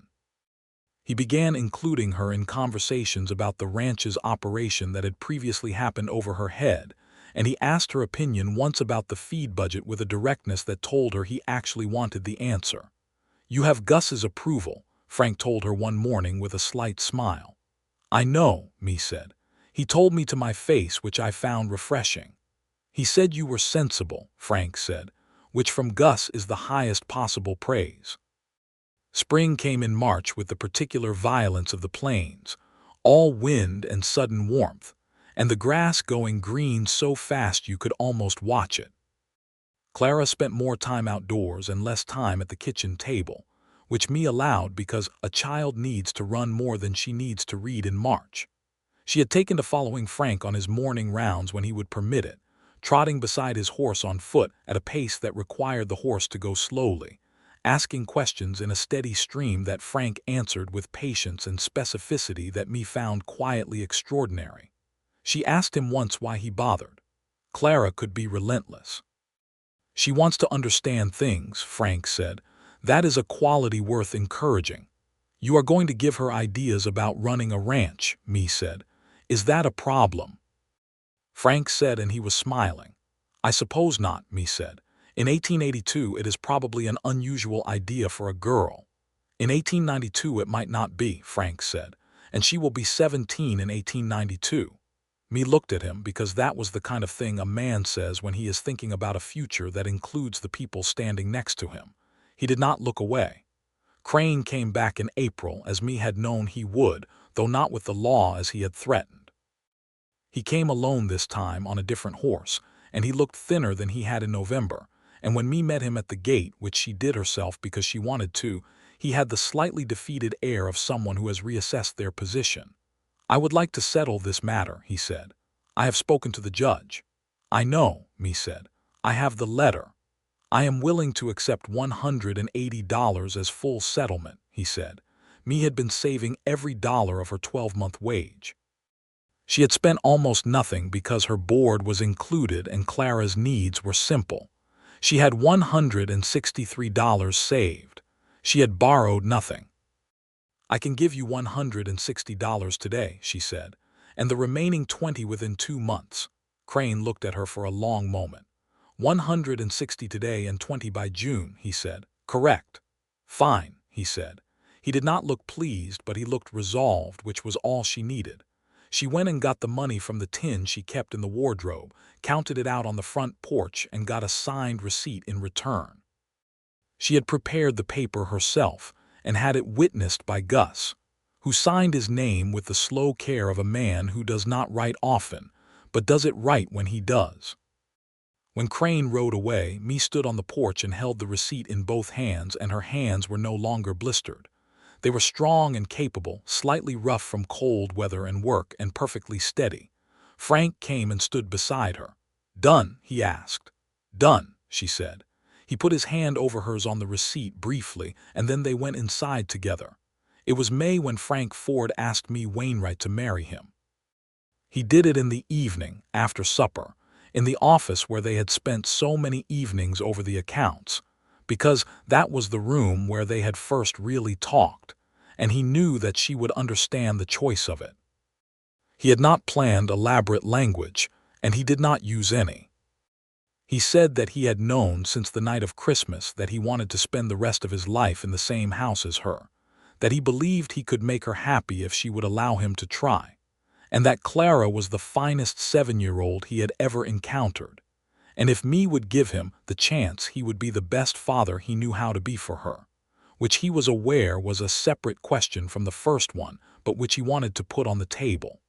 He began including her in conversations about the ranch's operation that had previously happened over her head, and he asked her opinion once about the feed budget with a directness that told her he actually wanted the answer. "You have Gus's approval," Frank told her one morning with a slight smile. "I know," Mae said. "He told me to my face, which I found refreshing." "He said you were sensible," Frank said, which from Gus is the highest possible praise. Spring came in March with the particular violence of the plains, all wind and sudden warmth, and the grass going green so fast you could almost watch it. Clara spent more time outdoors and less time at the kitchen table, which Mae allowed because a child needs to run more than she needs to read in March. She had taken to following Frank on his morning rounds when he would permit it, trotting beside his horse on foot at a pace that required the horse to go slowly, asking questions in a steady stream that Frank answered with patience and specificity that Mae found quietly extraordinary. She asked him once why he bothered. Clara could be relentless. "She wants to understand things," Frank said. "That is a quality worth encouraging." "You are going to give her ideas about running a ranch," Mae said. "Is that a problem?" Frank said, and he was smiling. "I suppose not," Mae said. "In 1882 it is probably an unusual idea for a girl." "In 1892 it might not be," Frank said, "and she will be 17 in 1892. Mae looked at him because that was the kind of thing a man says when he is thinking about a future that includes the people standing next to him. He did not look away. Crane came back in April, as Mae had known he would, though not with the law as he had threatened. He came alone this time on a different horse, and he looked thinner than he had in November, and when Mae met him at the gate, which she did herself because she wanted to, he had the slightly defeated air of someone who has reassessed their position. "I would like to settle this matter," he said. "I have spoken to the judge." "I know," Mae said. "I have the letter." "I am willing to accept $180 as full settlement," he said. Mae had been saving every dollar of her 12-month wage. She had spent almost nothing because her board was included and Clara's needs were simple. She had $163 saved. She had borrowed nothing. "I can give you $160 today," she said, "and the remaining 20 within 2 months." Crane looked at her for a long moment. "160 today and 20 by June," he said. "Correct." "Fine," he said. He did not look pleased, but he looked resolved, which was all she needed. She went and got the money from the tin she kept in the wardrobe, counted it out on the front porch, and got a signed receipt in return. She had prepared the paper herself and had it witnessed by Gus, who signed his name with the slow care of a man who does not write often, but does it right when he does. When Crane rode away, Mae stood on the porch and held the receipt in both hands, and her hands were no longer blistered. They were strong and capable, slightly rough from cold weather and work, and perfectly steady. Frank came and stood beside her. "Done?" he asked. "Done," she said. He put his hand over hers on the receipt briefly, and then they went inside together. It was May when Frank Ford asked Mae Wainwright to marry him. He did it in the evening, after supper, in the office where they had spent so many evenings over the accounts, because that was the room where they had first really talked, and he knew that she would understand the choice of it. He had not planned elaborate language, and he did not use any. He said that he had known since the night of Christmas that he wanted to spend the rest of his life in the same house as her, that he believed he could make her happy if she would allow him to try, and that Clara was the finest 7-year-old he had ever encountered, and if Mae would give him the chance he would be the best father he knew how to be for her, which he was aware was a separate question from the first one, but which he wanted to put on the table.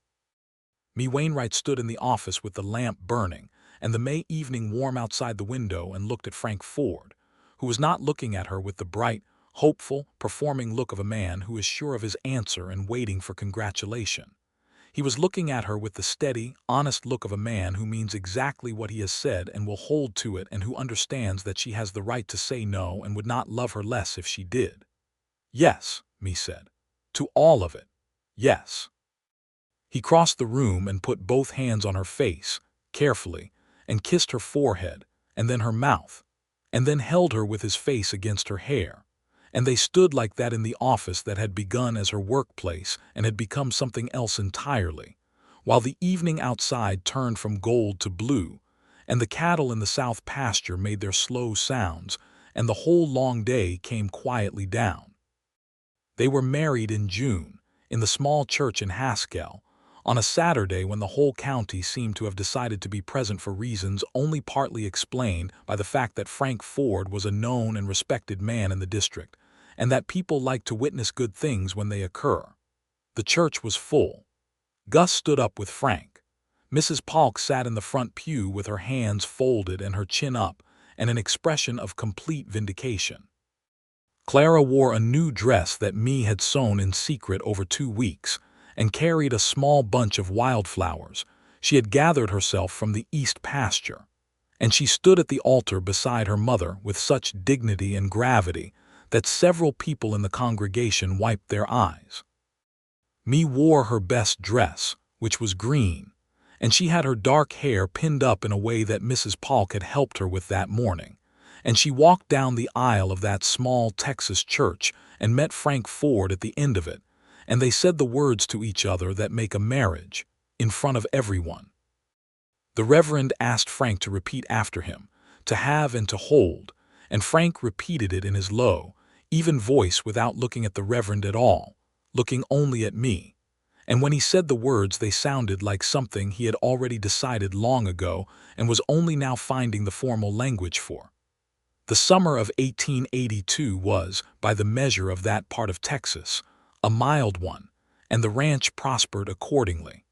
Mae Wainwright stood in the office with the lamp burning, and the May evening warm outside the window, and looked at Frank Ford, who was not looking at her with the bright, hopeful, performing look of a man who is sure of his answer and waiting for congratulation. He was looking at her with the steady, honest look of a man who means exactly what he has said and will hold to it, and who understands that she has the right to say no and would not love her less if she did. "Yes," Mae said. "To all of it. Yes." He crossed the room and put both hands on her face, carefully, and kissed her forehead, and then her mouth, and then held her with his face against her hair. And they stood like that in the office that had begun as her workplace and had become something else entirely, while the evening outside turned from gold to blue, and the cattle in the south pasture made their slow sounds, and the whole long day came quietly down. They were married in June, in the small church in Haskell, on a Saturday when the whole county seemed to have decided to be present for reasons only partly explained by the fact that Frank Ford was a known and respected man in the district, and that people like to witness good things when they occur. The church was full. Gus stood up with Frank. Mrs. Polk sat in the front pew with her hands folded and her chin up, and an expression of complete vindication. Clara wore a new dress that Mae had sewn in secret over 2 weeks, and carried a small bunch of wildflowers she had gathered herself from the east pasture, and she stood at the altar beside her mother with such dignity and gravity that several people in the congregation wiped their eyes. Mae wore her best dress, which was green, and she had her dark hair pinned up in a way that Mrs. Polk had helped her with that morning, and she walked down the aisle of that small Texas church and met Frank Ford at the end of it, and they said the words to each other that make a marriage, in front of everyone. The Reverend asked Frank to repeat after him, to have and to hold, and Frank repeated it in his low, even voice without looking at the Reverend at all, looking only at me. And when he said the words they sounded like something he had already decided long ago and was only now finding the formal language for. The summer of 1882 was, by the measure of that part of Texas, a mild one, and the ranch prospered accordingly.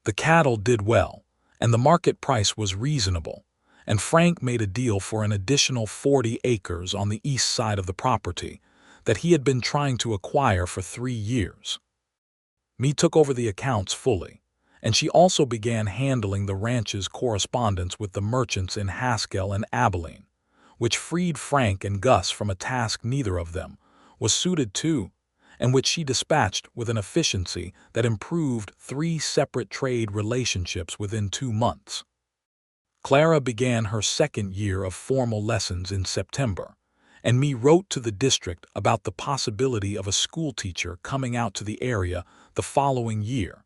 The cattle did well, and the market price was reasonable, and Frank made a deal for an additional 40 acres on the east side of the property that he had been trying to acquire for 3 years. Mae took over the accounts fully, and she also began handling the ranch's correspondence with the merchants in Haskell and Abilene, which freed Frank and Gus from a task neither of them was suited to, and which she dispatched with an efficiency that improved 3 separate trade relationships within 2 months. Clara began her 2nd year of formal lessons in September, and Mae wrote to the district about the possibility of a schoolteacher coming out to the area the following year,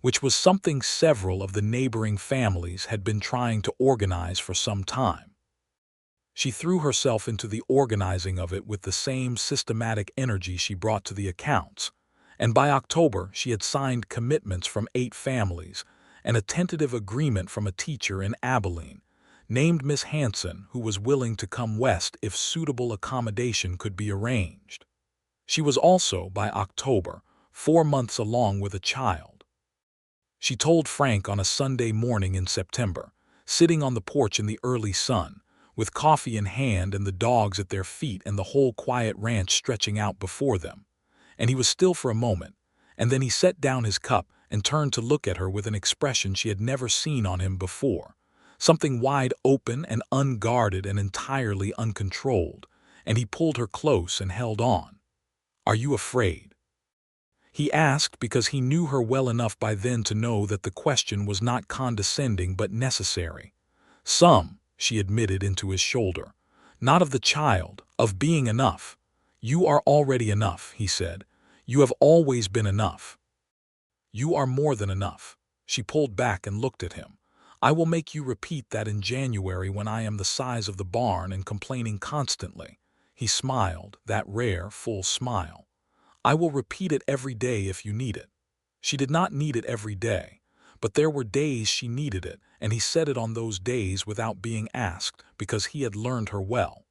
which was something several of the neighboring families had been trying to organize for some time. She threw herself into the organizing of it with the same systematic energy she brought to the accounts, and by October she had signed commitments from 8 families and a tentative agreement from a teacher in Abilene, named Miss Hanson, who was willing to come west if suitable accommodation could be arranged. She was also, by October, 4 months along with a child. She told Frank on a Sunday morning in September, sitting on the porch in the early sun, with coffee in hand and the dogs at their feet and the whole quiet ranch stretching out before them, and he was still for a moment, and then he set down his cup and turned to look at her with an expression she had never seen on him before, something wide open and unguarded and entirely uncontrolled, and he pulled her close and held on. "Are you afraid?" He asked because he knew her well enough by then to know that the question was not condescending but necessary. "Some," she admitted into his shoulder. "Not of the child, of being enough." "You are already enough," he said. "You have always been enough. You are more than enough." She pulled back and looked at him. "I will make you repeat that in January when I am the size of the barn and complaining constantly." He smiled, that rare, full smile. "I will repeat it every day if you need it." She did not need it every day, but there were days she needed it, and he said it on those days without being asked because he had learned her well.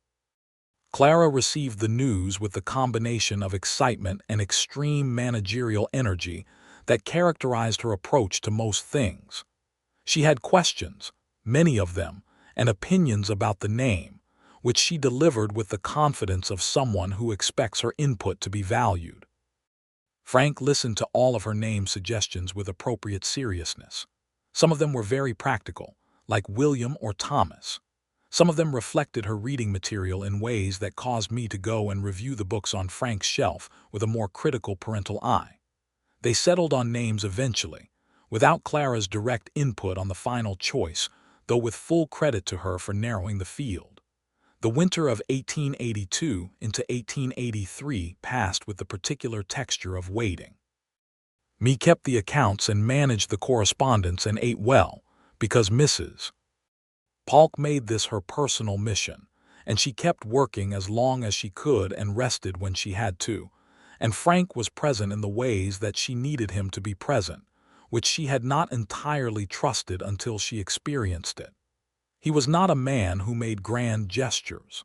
Clara received the news with the combination of excitement and extreme managerial energy that characterized her approach to most things. She had questions, many of them, and opinions about the name, which she delivered with the confidence of someone who expects her input to be valued. Frank listened to all of her name suggestions with appropriate seriousness. Some of them were very practical, like William or Thomas. Some of them reflected her reading material in ways that caused me to go and review the books on Frank's shelf with a more critical parental eye. They settled on names eventually, without Clara's direct input on the final choice, though with full credit to her for narrowing the field. The winter of 1882 into 1883 passed with the particular texture of waiting. Me kept the accounts and managed the correspondence and ate well, because Mrs. Polk made this her personal mission, and she kept working as long as she could and rested when she had to, and Frank was present in the ways that she needed him to be present, which she had not entirely trusted until she experienced it. He was not a man who made grand gestures.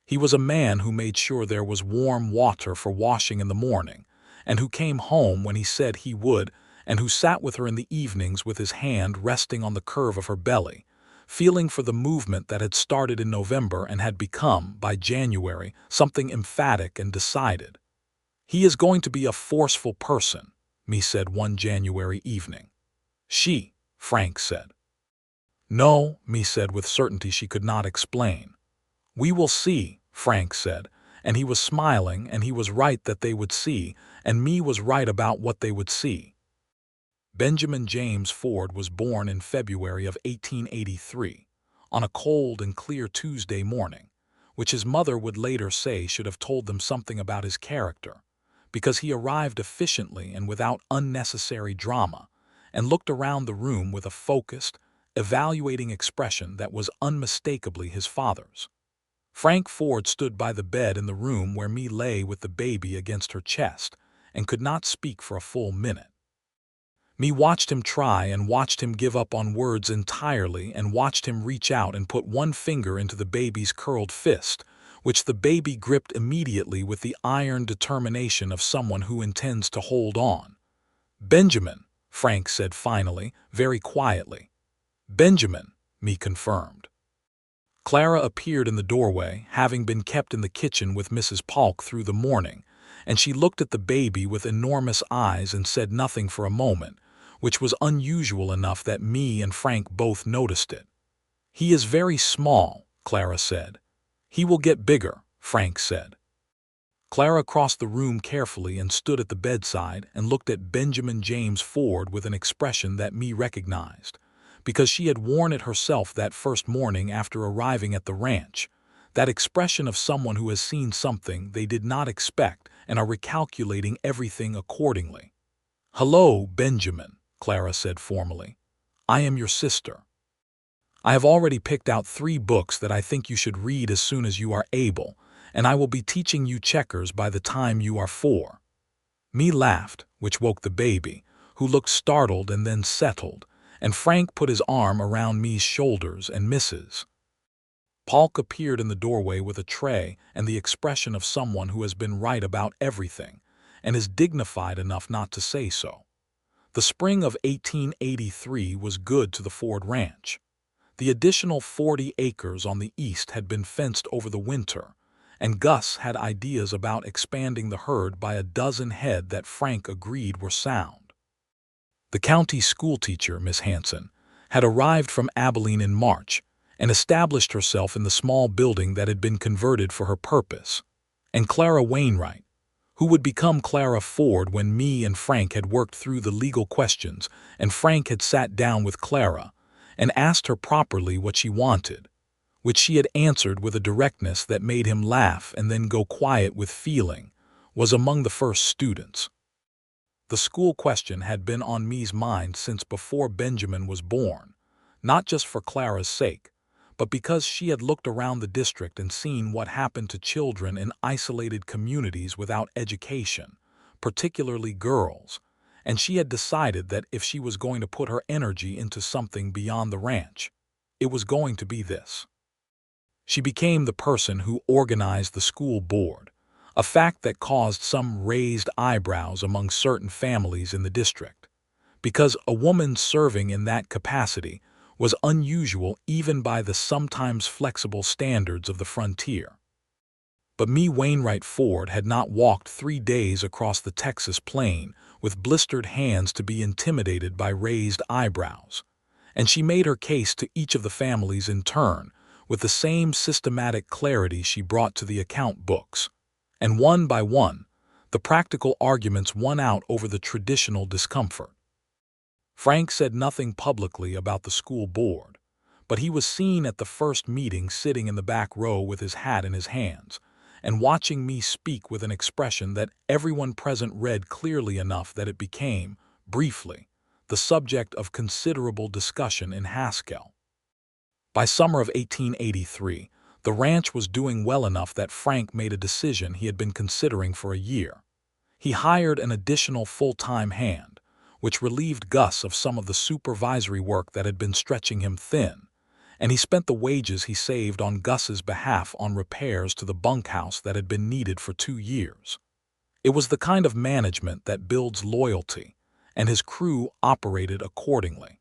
He was a man who made sure there was warm water for washing in the morning, and who came home when he said he would, and who sat with her in the evenings with his hand resting on the curve of her belly, feeling for the movement that had started in November and had become, by January, something emphatic and decided. "He is going to be a forceful person," Me said one January evening. "She," Frank said. "No," Me said with certainty she could not explain. "We will see," Frank said, and he was smiling, and he was right that they would see, and Me was right about what they would see. Benjamin James Ford was born in February of 1883, on a cold and clear Tuesday morning, which his mother would later say should have told them something about his character, because he arrived efficiently and without unnecessary drama, and looked around the room with a focused, evaluating expression that was unmistakably his father's. Frank Ford stood by the bed in the room where Me lay with the baby against her chest, and could not speak for a full minute. Me watched him try and watched him give up on words entirely and watched him reach out and put one finger into the baby's curled fist, which the baby gripped immediately with the iron determination of someone who intends to hold on. "Benjamin," Frank said finally, very quietly. "Benjamin," Me confirmed. Clara appeared in the doorway, having been kept in the kitchen with Mrs. Polk through the morning, and she looked at the baby with enormous eyes and said nothing for a moment, which was unusual enough that Me and Frank both noticed it. "He is very small," Clara said. "He will get bigger," Frank said. Clara crossed the room carefully and stood at the bedside and looked at Benjamin James Ford with an expression that Me recognized, because she had worn it herself that first morning after arriving at the ranch, that expression of someone who has seen something they did not expect and are recalculating everything accordingly. "Hello, Benjamin," Clara said formally. "I am your sister. I have already picked out 3 books that I think you should read as soon as you are able, and I will be teaching you checkers by the time you are 4. Me laughed, which woke the baby, who looked startled and then settled, and Frank put his arm around Me's shoulders, and Mrs. Polk appeared in the doorway with a tray and the expression of someone who has been right about everything, and is dignified enough not to say so. The spring of 1883 was good to the Ford Ranch. The additional 40 acres on the east had been fenced over the winter, and Gus had ideas about expanding the herd by a dozen head that Frank agreed were sound. The county schoolteacher, Miss Hanson, had arrived from Abilene in March and established herself in the small building that had been converted for her purpose, and Clara Wainwright, who would become Clara Ford when Me and Frank had worked through the legal questions and Frank had sat down with Clara and asked her properly what she wanted, which she had answered with a directness that made him laugh and then go quiet with feeling, was among the first students. The school question had been on Me's mind since before Benjamin was born, not just for Clara's sake, but because she had looked around the district and seen what happened to children in isolated communities without education, particularly girls, and she had decided that if she was going to put her energy into something beyond the ranch, it was going to be this. She became the person who organized the school board, a fact that caused some raised eyebrows among certain families in the district, because a woman serving in that capacity was unusual even by the sometimes flexible standards of the frontier. But Mae Wainwright Ford had not walked 3 days across the Texas plain with blistered hands to be intimidated by raised eyebrows, and she made her case to each of the families in turn with the same systematic clarity she brought to the account books, and one by one, The practical arguments won out over the traditional discomfort. Frank said nothing publicly about the school board, but he was seen at the first meeting sitting in the back row with his hat in his hands, and watching me speak with an expression that everyone present read clearly enough that it became, briefly, the subject of considerable discussion in Haskell. By summer of 1883, the ranch was doing well enough that Frank made a decision he had been considering for a year. He hired an additional full-time hand, which relieved Gus of some of the supervisory work that had been stretching him thin, and he spent the wages he saved on Gus's behalf on repairs to the bunkhouse that had been needed for 2 years. It was the kind of management that builds loyalty, and his crew operated accordingly.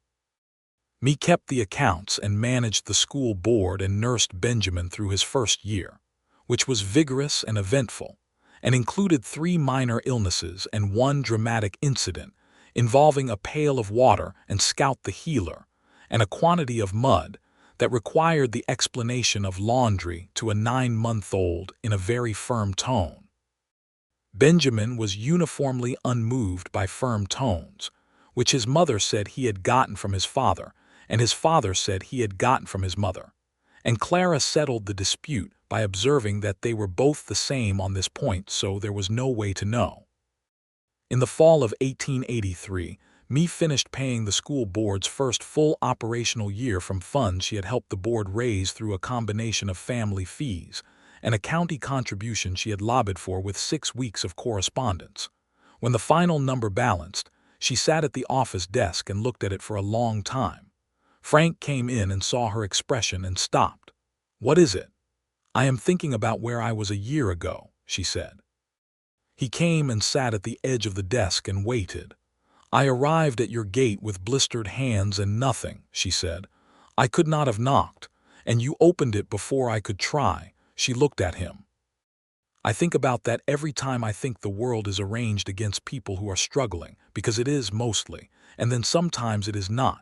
Me kept the accounts and managed the school board and nursed Benjamin through his first year, which was vigorous and eventful, and included 3 minor illnesses and 1 dramatic incident involving a pail of water and Scout the Healer, and a quantity of mud that required the explanation of laundry to a 9-month-old in a very firm tone. Benjamin was uniformly unmoved by firm tones, which his mother said he had gotten from his father, and his father said he had gotten from his mother, and Clara settled the dispute by observing that they were both the same on this point, so there was no way to know. In the fall of 1883, Me finished paying the school board's first full operational year from funds she had helped the board raise through a combination of family fees and a county contribution she had lobbied for with 6 weeks of correspondence. When the final number balanced, she sat at the office desk and looked at it for a long time. Frank came in and saw her expression and stopped. "What is it?" "I am thinking about where I was a year ago," she said. He came and sat at the edge of the desk and waited. "I arrived at your gate with blistered hands and nothing," she said. "I could not have knocked, and you opened it before I could try." She looked at him. "I think about that every time I think the world is arranged against people who are struggling, because it is mostly, and then sometimes it is not."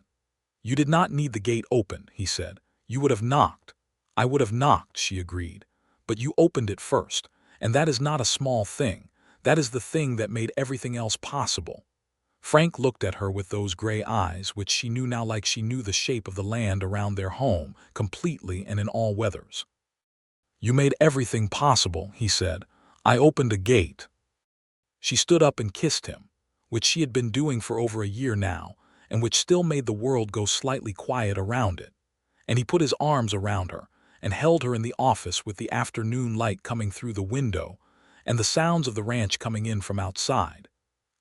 "You did not need the gate open," he said. "You would have knocked." "I would have knocked," she agreed. "But you opened it first, and that is not a small thing. That is the thing that made everything else possible." Frank looked at her with those gray eyes, which she knew now like she knew the shape of the land around their home, completely and in all weathers. "You made everything possible," he said. "I opened a gate." She stood up and kissed him, which she had been doing for over a year now, and which still made the world go slightly quiet around it. And he put his arms around her and held her in the office with the afternoon light coming through the window and the sounds of the ranch coming in from outside.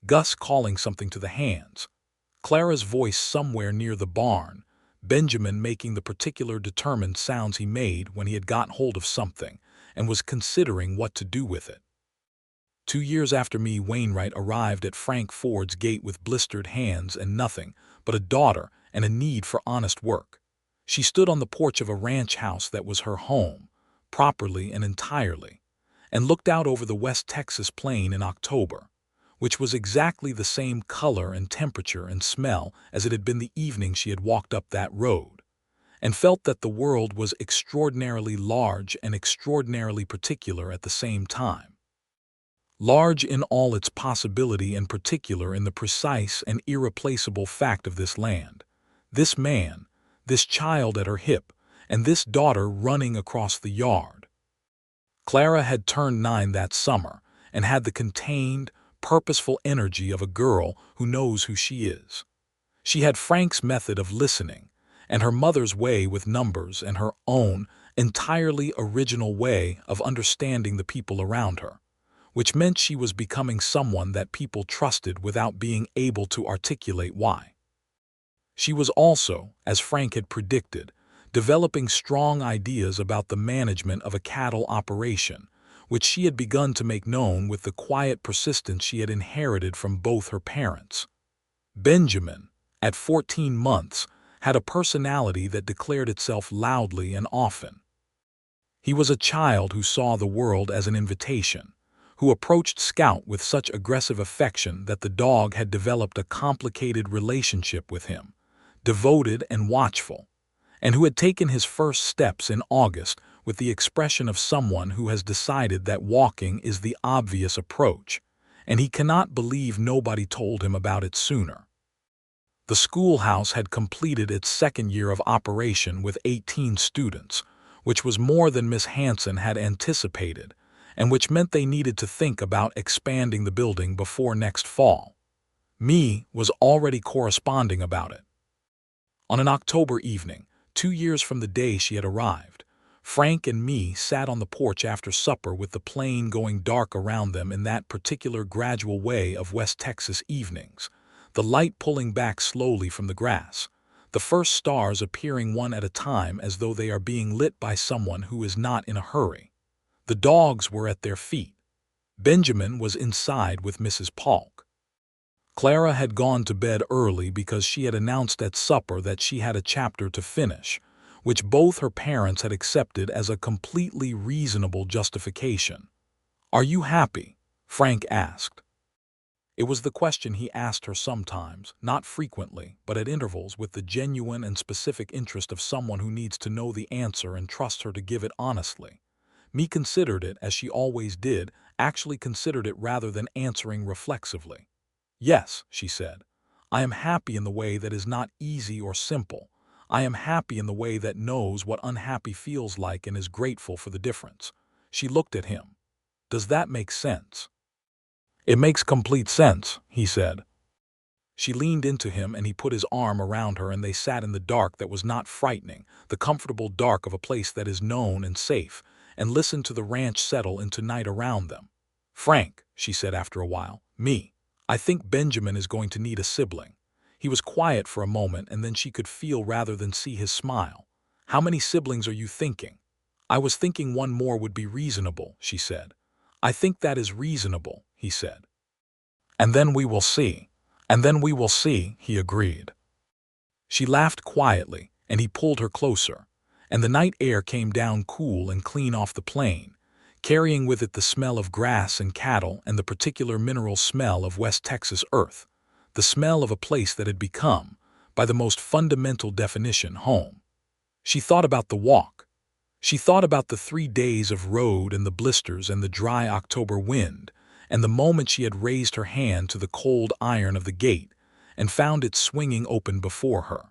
Gus calling something to the hands, Clara's voice somewhere near the barn, Benjamin making the particular determined sounds he made when he had got hold of something and was considering what to do with it. 2 years after Mae Wainwright arrived at Frank Ford's gate with blistered hands and nothing but a daughter and a need for honest work. She stood on the porch of a ranch house that was her home, properly and entirely, and looked out over the West Texas plain in October, which was exactly the same color and temperature and smell as it had been the evening she had walked up that road, and felt that the world was extraordinarily large and extraordinarily particular at the same time. Large in all its possibility and particular in the precise and irreplaceable fact of this land, this man, this child at her hip, and this daughter running across the yard. Clara had turned 9 that summer and had the contained, purposeful energy of a girl who knows who she is. She had Frank's method of listening, and her mother's way with numbers, and her own, entirely original way of understanding the people around her, which meant she was becoming someone that people trusted without being able to articulate why. She was also, as Frank had predicted, developing strong ideas about the management of a cattle operation, which she had begun to make known with the quiet persistence she had inherited from both her parents. Benjamin, at 14 months, had a personality that declared itself loudly and often. He was a child who saw the world as an invitation, who approached Scout with such aggressive affection that the dog had developed a complicated relationship with him, devoted and watchful, and who had taken his first steps in August with the expression of someone who has decided that walking is the obvious approach, and he cannot believe nobody told him about it sooner. The schoolhouse had completed its second year of operation with 18 students, which was more than Miss Hanson had anticipated, and which meant they needed to think about expanding the building before next fall. Mae was already corresponding about it. On an October evening, 2 years from the day she had arrived, Frank and Mae sat on the porch after supper with the plain going dark around them in that particular gradual way of West Texas evenings, the light pulling back slowly from the grass, the first stars appearing one at a time as though they are being lit by someone who is not in a hurry. The dogs were at their feet. Benjamin was inside with Mrs. Polk. Clara had gone to bed early because she had announced at supper that she had a chapter to finish, which both her parents had accepted as a completely reasonable justification. "Are you happy?" Frank asked. It was the question he asked her sometimes, not frequently, but at intervals, with the genuine and specific interest of someone who needs to know the answer and trusts her to give it honestly. Mae considered it, as she always did, actually considered it rather than answering reflexively. "Yes," she said, "I am happy in the way that is not easy or simple. I am happy in the way that knows what unhappy feels like and is grateful for the difference." She looked at him. "Does that make sense?" "It makes complete sense," he said. She leaned into him and he put his arm around her, and they sat in the dark that was not frightening, the comfortable dark of a place that is known and safe, and listened to the ranch settle into night around them. "Frank," she said after a while, "me. I think Benjamin is going to need a sibling." He was quiet for a moment, and then she could feel rather than see his smile. "How many siblings are you thinking?" "I was thinking one more would be reasonable," she said. "I think that is reasonable," he said. "And then we will see. And then we will see," he agreed. She laughed quietly, and he pulled her closer, and the night air came down cool and clean off the plain, carrying with it the smell of grass and cattle and the particular mineral smell of West Texas earth, the smell of a place that had become, by the most fundamental definition, home. She thought about the walk. She thought about the 3 days of road and the blisters and the dry October wind, and the moment she had raised her hand to the cold iron of the gate and found it swinging open before her.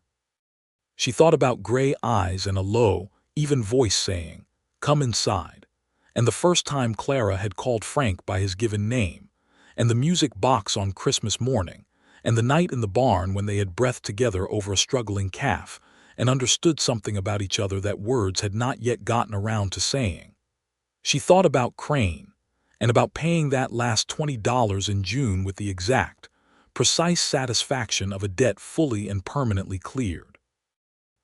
She thought about gray eyes and a low, even voice saying, "Come inside," and the first time Clara had called Frank by his given name, and the music box on Christmas morning, and the night in the barn when they had breathed together over a struggling calf and understood something about each other that words had not yet gotten around to saying. She thought about Crane, and about paying that last $20 in June with the exact, precise satisfaction of a debt fully and permanently cleared.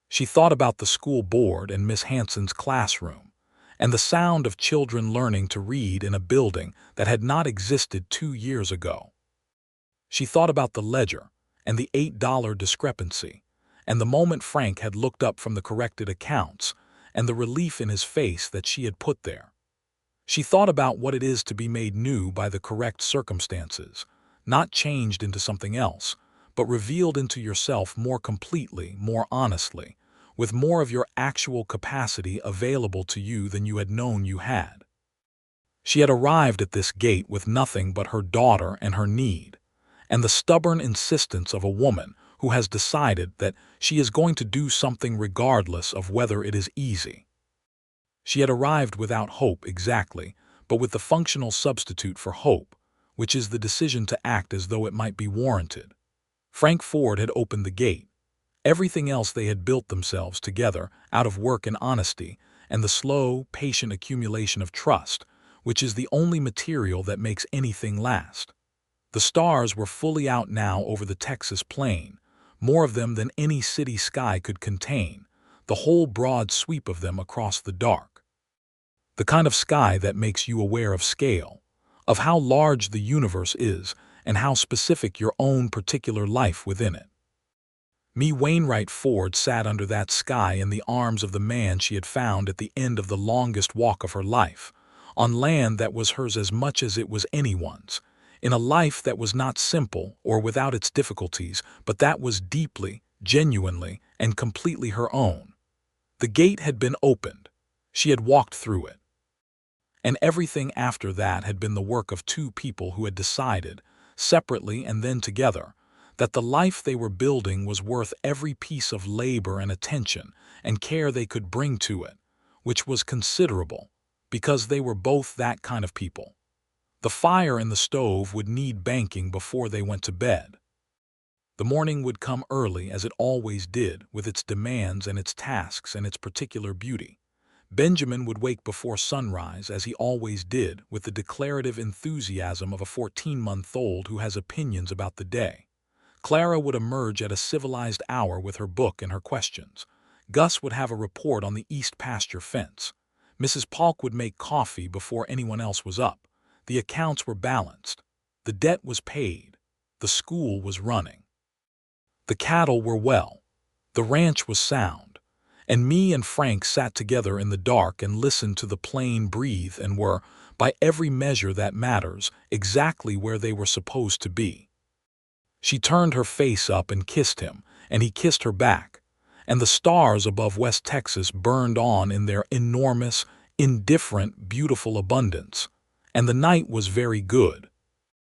She thought about the school board and Miss Hanson's classroom, and the sound of children learning to read in a building that had not existed 2 years ago. She thought about the ledger and the $8 discrepancy, and the moment Frank had looked up from the corrected accounts, and the relief in his face that she had put there. She thought about what it is to be made new by the correct circumstances, not changed into something else, but revealed into yourself more completely, more honestly, with more of your actual capacity available to you than you had known you had. She had arrived at this gate with nothing but her daughter and her need, and the stubborn insistence of a woman who has decided that she is going to do something regardless of whether it is easy. She had arrived without hope exactly, but with the functional substitute for hope, which is the decision to act as though it might be warranted. Frank Ford had opened the gate. Everything else they had built themselves together out of work and honesty and the slow, patient accumulation of trust, which is the only material that makes anything last. The stars were fully out now over the Texas plain, more of them than any city sky could contain, the whole broad sweep of them across the dark. The kind of sky that makes you aware of scale, of how large the universe is and how specific your own particular life within it. Mae Wainwright Ford sat under that sky in the arms of the man she had found at the end of the longest walk of her life, on land that was hers as much as it was anyone's, in a life that was not simple or without its difficulties, but that was deeply, genuinely, and completely her own. The gate had been opened. She had walked through it. And everything after that had been the work of two people who had decided, separately and then together, that the life they were building was worth every piece of labor and attention and care they could bring to it, which was considerable, because they were both that kind of people. The fire in the stove would need banking before they went to bed. The morning would come early, as it always did, with its demands and its tasks and its particular beauty. Benjamin would wake before sunrise, as he always did, with the declarative enthusiasm of a 14-month-old who has opinions about the day. Clara would emerge at a civilized hour with her book and her questions. Gus would have a report on the east pasture fence. Mrs. Polk would make coffee before anyone else was up. The accounts were balanced. The debt was paid. The school was running. The cattle were well. The ranch was sound. And me and Frank sat together in the dark and listened to the plane breathe and were, by every measure that matters, exactly where they were supposed to be. She turned her face up and kissed him, and he kissed her back, and the stars above West Texas burned on in their enormous, indifferent, beautiful abundance, and the night was very good,